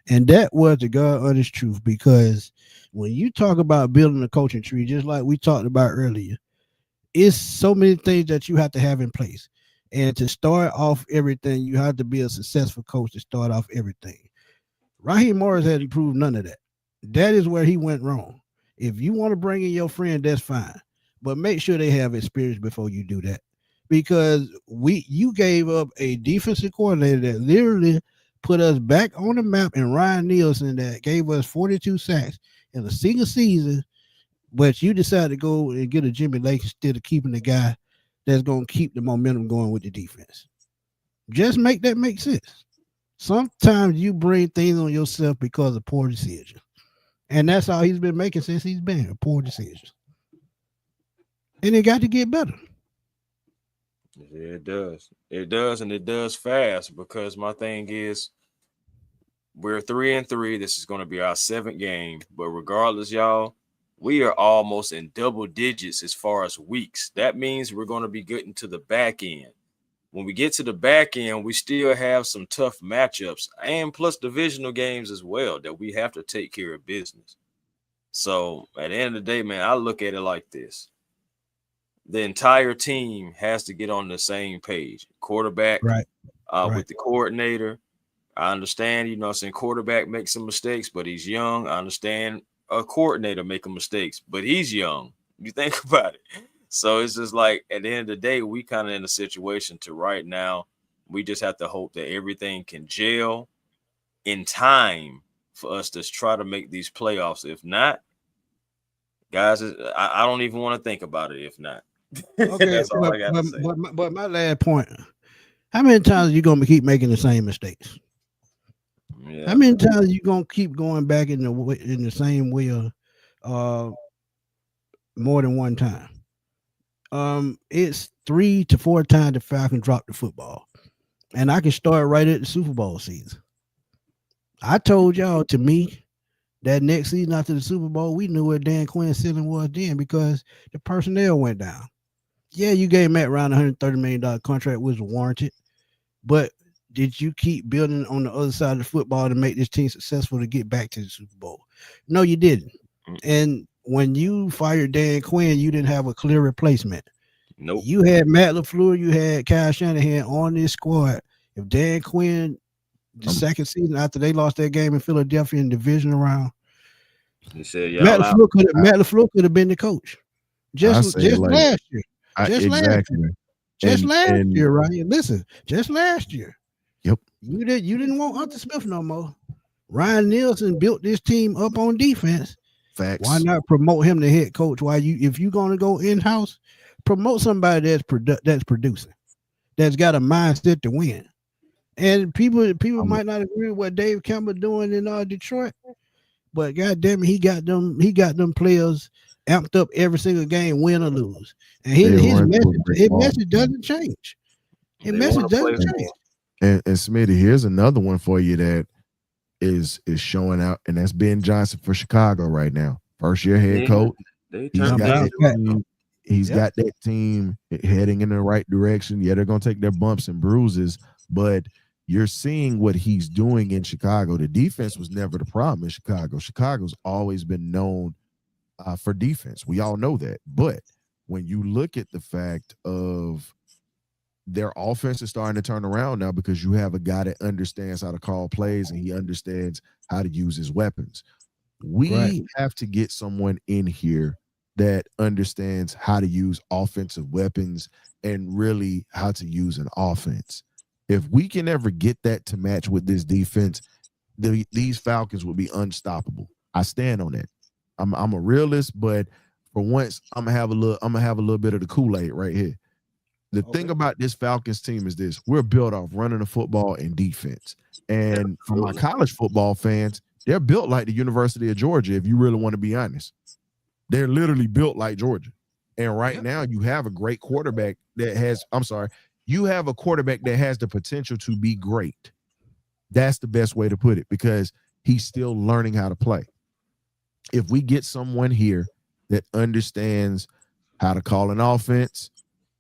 And that was the God honest truth, because when you talk about building a coaching tree, just like we talked about earlier, it's so many things that you have to have in place. And to start off everything, you have to be a successful coach to start off everything. Raheem Morris hasn't proved none of that. That is where he went wrong. If you want to bring in your friend, that's fine. But make sure they have experience before you do that. Because you gave up a defensive coordinator that literally put us back on the map, and Ryan Nielsen that gave us 42 sacks in a single season, but you decided to go and get a Jimmy Lake instead of keeping the guy that's going to keep the momentum going with the defense. Just make that make sense. Sometimes you bring things on yourself because of poor decisions. And that's all he's been making since he's been a poor decisions. And it got to get better. Yeah, it does. It does, and it does fast, because my thing is we're 3-3. This is going to be our 7th game. But regardless, y'all, we are almost in double digits as far as weeks. That means we're going to be getting to the back end. When we get to the back end, we still have some tough matchups and plus divisional games as well that we have to take care of business. So at the end of the day, man, I look at it like this. The entire team has to get on the same page. Quarterback, right. With the coordinator. I understand, quarterback makes some mistakes, but he's young. I understand a coordinator making mistakes, but he's young. You think about it. So it's just like at the end of the day, we kind of in a situation to right now, we just have to hope that everything can gel in time for us to try to make these playoffs. If not, guys, I don't even want to think about it if not. Okay, That's all I got to say. But my last point: how many times are you gonna keep making the same mistakes? Yeah. How many times are you gonna keep going back in the same way? More than one time. It's 3 to 4 times the Falcons dropped the football, and I can start right at the Super Bowl season. I told y'all, to me, that next season after the Super Bowl, we knew what Dan Quinn's ceiling was then because the personnel went down. Yeah, you gave Matt Ryan $130 million contract, which was warranted, but did you keep building on the other side of the football to make this team successful to get back to the Super Bowl? No, you didn't. And when you fired Dan Quinn, you didn't have a clear replacement. Nope. You had Matt LaFleur, you had Kyle Shanahan on this squad. If Dan Quinn, the second season after they lost that game in Philadelphia in division round, he said, Matt LaFleur could have been the coach. Just last year. Just last year, Ryan. Listen, just last year. Yep. You didn't want Hunter Smith no more. Ryan Nielsen built this team up on defense. Facts. Why not promote him to head coach? If you're gonna go in-house, promote somebody that's producing, that's got a mindset to win. And people might not agree with what Dave Campbell doing in Detroit, but goddamn it, he got them players amped up every single game, win or lose. And his message doesn't change. His message doesn't change. And Smitty, here's another one for you that is showing out, and that's Ben Johnson for Chicago right now. First year head coach. He's got that team heading in the right direction. Yeah, they're gonna take their bumps and bruises, but you're seeing what he's doing in Chicago. The defense was never the problem in Chicago. Chicago's always been known for defense. We all know that. But when you look at the fact of their offense is starting to turn around now because you have a guy that understands how to call plays and he understands how to use his weapons. We have to get someone in here that understands how to use offensive weapons and really how to use an offense. If we can ever get that to match with this defense, these Falcons will be unstoppable. I stand on that. I'm a realist, but for once, I'm gonna have a little bit of the Kool-Aid right here. The thing about this Falcons team is this: we're built off running the football and defense. And for my college football fans, they're built like the University of Georgia, if you really want to be honest. They're literally built like Georgia. And right now, you have a great quarterback that has the potential to be great. That's the best way to put it, because he's still learning how to play. If we get someone here that understands how to call an offense,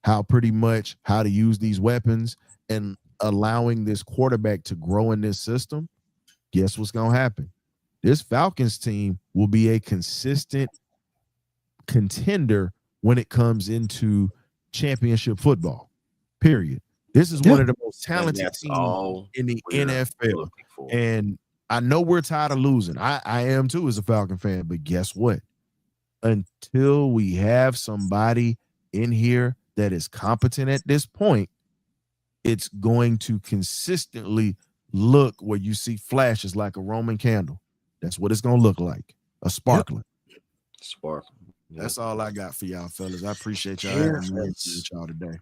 how to use these weapons, and allowing this quarterback to grow in this system, guess what's going to happen? This Falcons team will be a consistent contender when it comes into championship football, period. This is one of the most talented teams in the NFL. And I know we're tired of losing. I am too as a Falcon fan, but guess what? Until we have somebody in here that is competent at this point, it's going to consistently look where you see flashes like a Roman candle. That's what it's going to look like, a sparkling. Sparkling. That's all I got for y'all, fellas. I appreciate y'all having me with y'all today.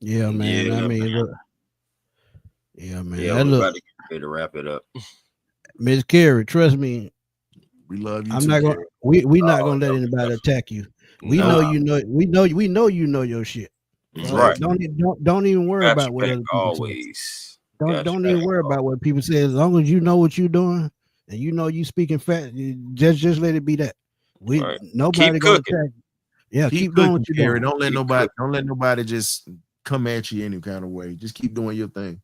Yeah, man. Yeah, I mean, man. look. Yeah, man. Yeah, we're about to get ready to wrap it up. Miss Carey, trust me. We love you. I'm not gonna. We're not gonna let anybody attack you. We know you know. We know you know your shit. Right. Don't even worry about what other people always. Say. Don't even worry about what people say. As long as you know what you're doing and you know you speaking fast, just let it be that. Nobody gonna attack you. Yeah, keep doing what you're doing. Don't let nobody just come at you any kind of way. Just keep doing your thing.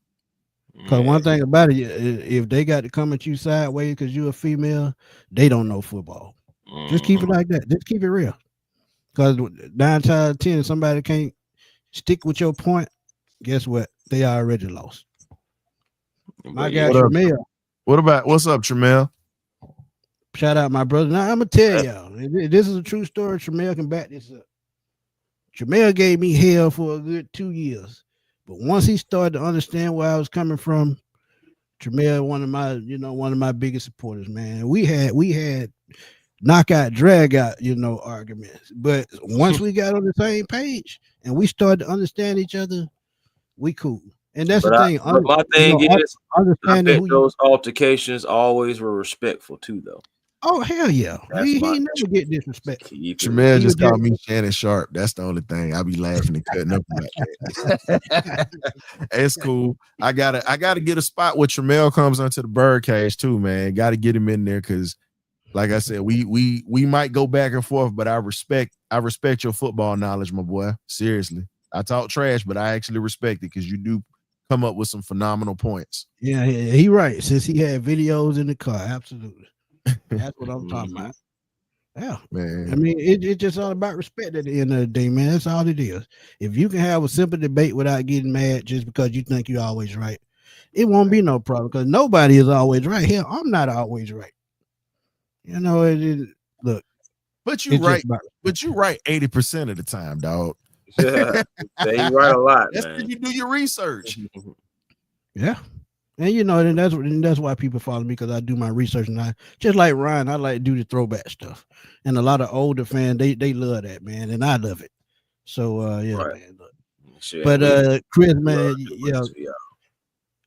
Because one thing about it, if they got to come at you sideways because you're a female, they don't know football. Just keep it like that. Just keep it real. Because 9 times out of 10, if somebody can't stick with your point, guess what? They already lost. My guy Tramel. What's up, Tramel? Shout out my brother. Now I'm gonna tell y'all, this is a true story. Tramel can back this up. Tramel gave me hell for a good 2 years. But once he started to understand where I was coming from, Tramel, one of my biggest supporters, man. We had knockout, drag out, arguments. But once we got on the same page and we started to understand each other, we cool. And that's the thing. But my thing is, I understanding bet who those altercations always were respectful too, though. Oh hell yeah, he never get disrespectful. Jamel just called me Shannon Sharp. That's the only thing. I be laughing and cutting up about that. It's cool. I gotta get a spot where Tramel comes onto the birdcage too, man. Got to get him in there because, like I said, we might go back and forth, but I respect your football knowledge, my boy. Seriously, I talk trash, but I actually respect it because you do come up with some phenomenal points. Yeah, he right. Since he had videos in the car, absolutely. That's what I'm talking about. Yeah, man. I mean, it's just all about respect at the end of the day, man. That's all it is. If you can have a simple debate without getting mad just because you think you're always right, it won't be no problem because nobody is always right. Hell, I'm not always right. Look. But you right. But you right 80% of the time, dog. Yeah, you right a lot. That's man. when you do your research. Yeah. And that's why people follow me because I do my research and I just like Ryan. I like to do the throwback stuff, and a lot of older fans they love that, man, and I love it. So yeah, right. Man. Sure, but Chris, man, yeah,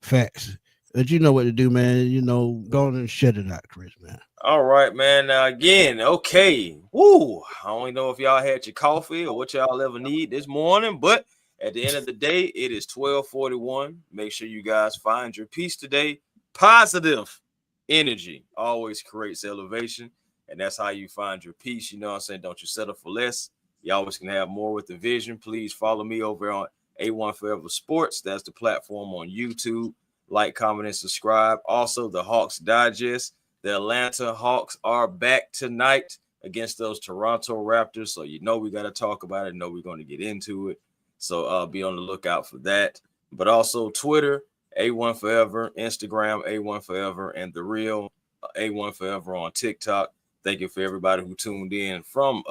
facts. But you know what to do, man. Go on and shut it out, Chris, man. All right, man. Now again, okay. Woo! I don't know if y'all had your coffee or what y'all ever need this morning, but at the end of the day, it is 12:41. Make sure you guys find your peace today. Positive energy always creates elevation, and that's how you find your peace. You know what I'm saying? Don't you settle for less. You always can have more with the vision. Please follow me over on A1 Forever Sports. That's the platform on YouTube. Like, comment, and subscribe. Also, the Hawks Digest. The Atlanta Hawks are back tonight against those Toronto Raptors. So we got to talk about it. We're going to get into it. So be on the lookout for that. But also Twitter, A1 Forever, Instagram, A1 Forever, and The Real, A1 Forever on TikTok. Thank you for everybody who tuned in from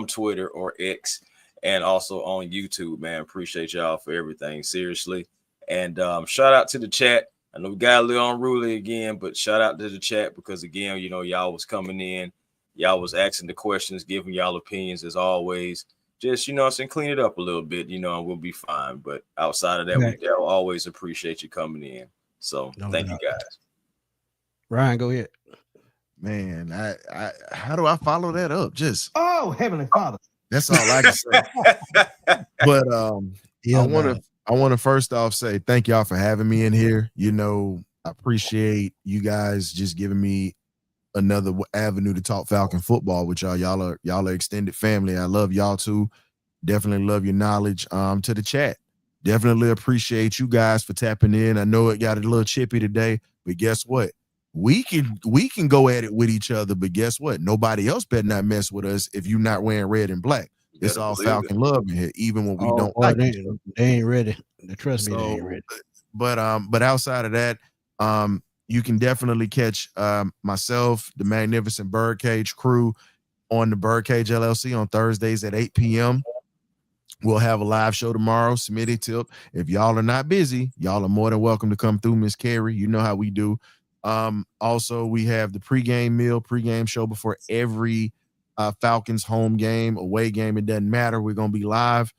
Twitter or X and also on YouTube, man. Appreciate y'all for everything, seriously. And shout out to the chat. I know we got a little unruly again, but shout out to the chat because, again, y'all was coming in. Y'all was asking the questions, giving y'all opinions as always. Just, clean it up a little bit, and we'll be fine. But outside of that, we always appreciate you coming in. So thank you guys. Ryan, go ahead. Man, I how do I follow that up? Just Heavenly Father. That's all I can say. But I want to first off say thank y'all for having me in here. I appreciate you guys just giving me another avenue to talk Falcon football with y'all. Y'all are extended family. I love y'all too. Definitely love your knowledge. To the chat, definitely appreciate you guys for tapping in. I know it got a little chippy today, but guess what? We can go at it with each other, but guess what? Nobody else better not mess with us if you're not wearing red and black. It's all Falcon love in here, even when we don't like it. They ain't ready. Trust me, they ain't ready. But outside of that, you can definitely catch myself, the Magnificent Birdcage crew, on the Birdcage LLC on Thursdays at 8 p.m. We'll have a live show tomorrow. Smitty tip. If y'all are not busy, y'all are more than welcome to come through, Miss Carrie. You know how we do. Also, we have the pregame show before every Falcons home game, away game. It doesn't matter. We're going to be live.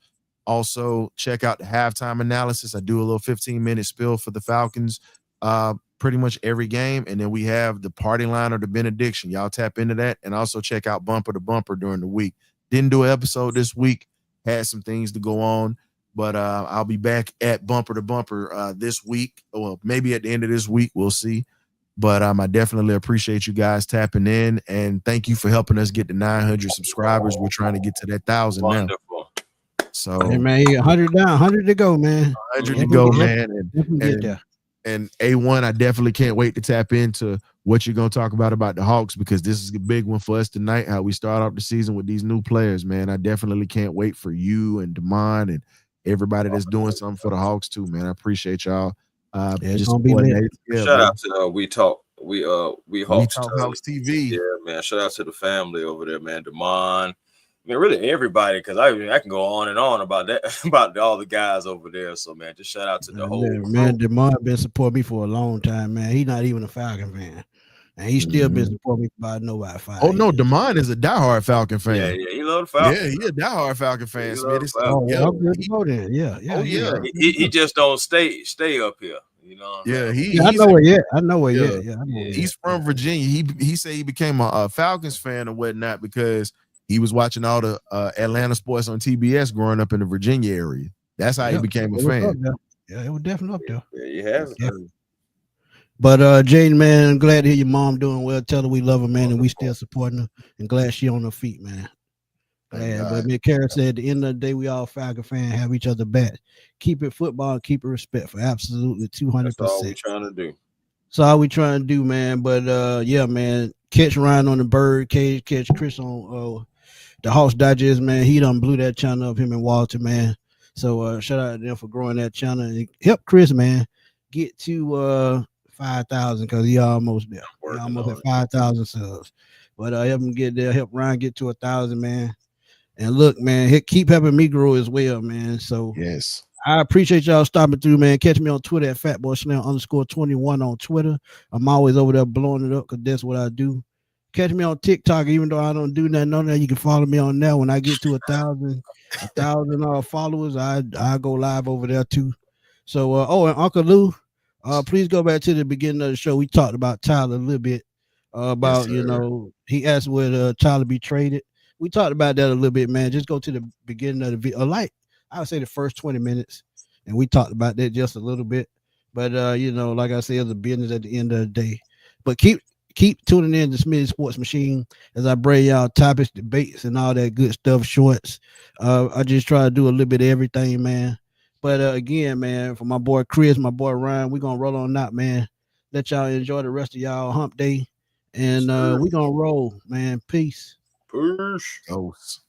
Also, check out the halftime analysis. I do a little 15-minute spill for the Falcons pretty much every game. And then we have the party line or the benediction. Y'all tap into that. And also check out Bumper to Bumper during the week. Didn't do an episode this week. Had some things to go on. But I'll be back at Bumper to Bumper this week. Well, maybe at the end of this week. We'll see. But I definitely appreciate you guys tapping in. And thank you for helping us get to 900 subscribers. We're trying to get to that 1,000 now. So, hey man, 100 down, 100 to go, man. 100 to go, man. And A1, I definitely can't wait to tap into what you're going to talk about the Hawks, because this is a big one for us tonight, how we start off the season with these new players, man. I definitely can't wait for you and Damon and everybody that's doing something for the Hawks too, man. I appreciate y'all. Just shout out to We Talk Hawks TV. Yeah, man. Shout out to the family over there, man. Damon. I mean, really everybody, because I can go on and on about that, about all the guys over there. So, man, just shout out to the whole man. Damon been supporting me for a long time, man. He's not even a Falcon fan. And he's still been supporting me by about 5 Oh no, years. Demond is a diehard Falcon fan. Yeah, he love the Falcons. Yeah, he a diehard Falcon fan, Smitty. Oh, yeah, I'm good to go then. Yeah. Oh yeah. He just don't stay up here. You know. Yeah, I know where yet. I know where yet. Yeah, he's from Virginia. He said he became a Falcons fan or whatnot because he was watching all the Atlanta sports on TBS growing up in the Virginia area. That's how he became a fan. Yeah, it was definitely up there. Yeah, you have it. Yeah. But Jaden, man, I'm glad to hear your mom doing well. Tell her we love her, man, and we still supporting her. And glad she on her feet, man. Glad. But Miss Kara said at the end of the day, we all Falcon fans have each other back. Keep it football and keep it respectful. Absolutely 200%. That's all we trying to do. That's all we trying to do, man. But yeah, man. Catch Ryan on the bird cage, catch Chris on the Hawks Digest, man. He done blew that channel up, him and Walter, man. So shout out to them for growing that channel and help Chris, man, get to 5,000 because he almost there. He almost at 5,000 subs. But help him get there, help Ryan get to 1,000, man. And look, man, keep helping me grow as well, man. So yes, I appreciate y'all stopping through, man. Catch me on Twitter at fatboyslam_21 on Twitter. I'm always over there blowing it up because that's what I do. Catch me on TikTok, even though I don't do nothing on there. You can follow me on there. When I get to 1,000 followers, I go live over there too. So, and Uncle Lou, please go back to the beginning of the show. We talked about Tyler a little bit about, he asked whether Tyler be traded. We talked about that a little bit, man. Just go to the beginning of the video, like I would say the first 20 minutes, and we talked about that just a little bit. But like I said, it's a business at the end of the day. But keep tuning in to Smitty Sports Machine as I bring y'all topics, debates, and all that good stuff, shorts. I just try to do a little bit of everything, man. But again, man, for my boy Chris, my boy Ryan, we're gonna roll on out, man. Let y'all enjoy the rest of y'all hump day. And we're gonna roll, man. Peace. Peace.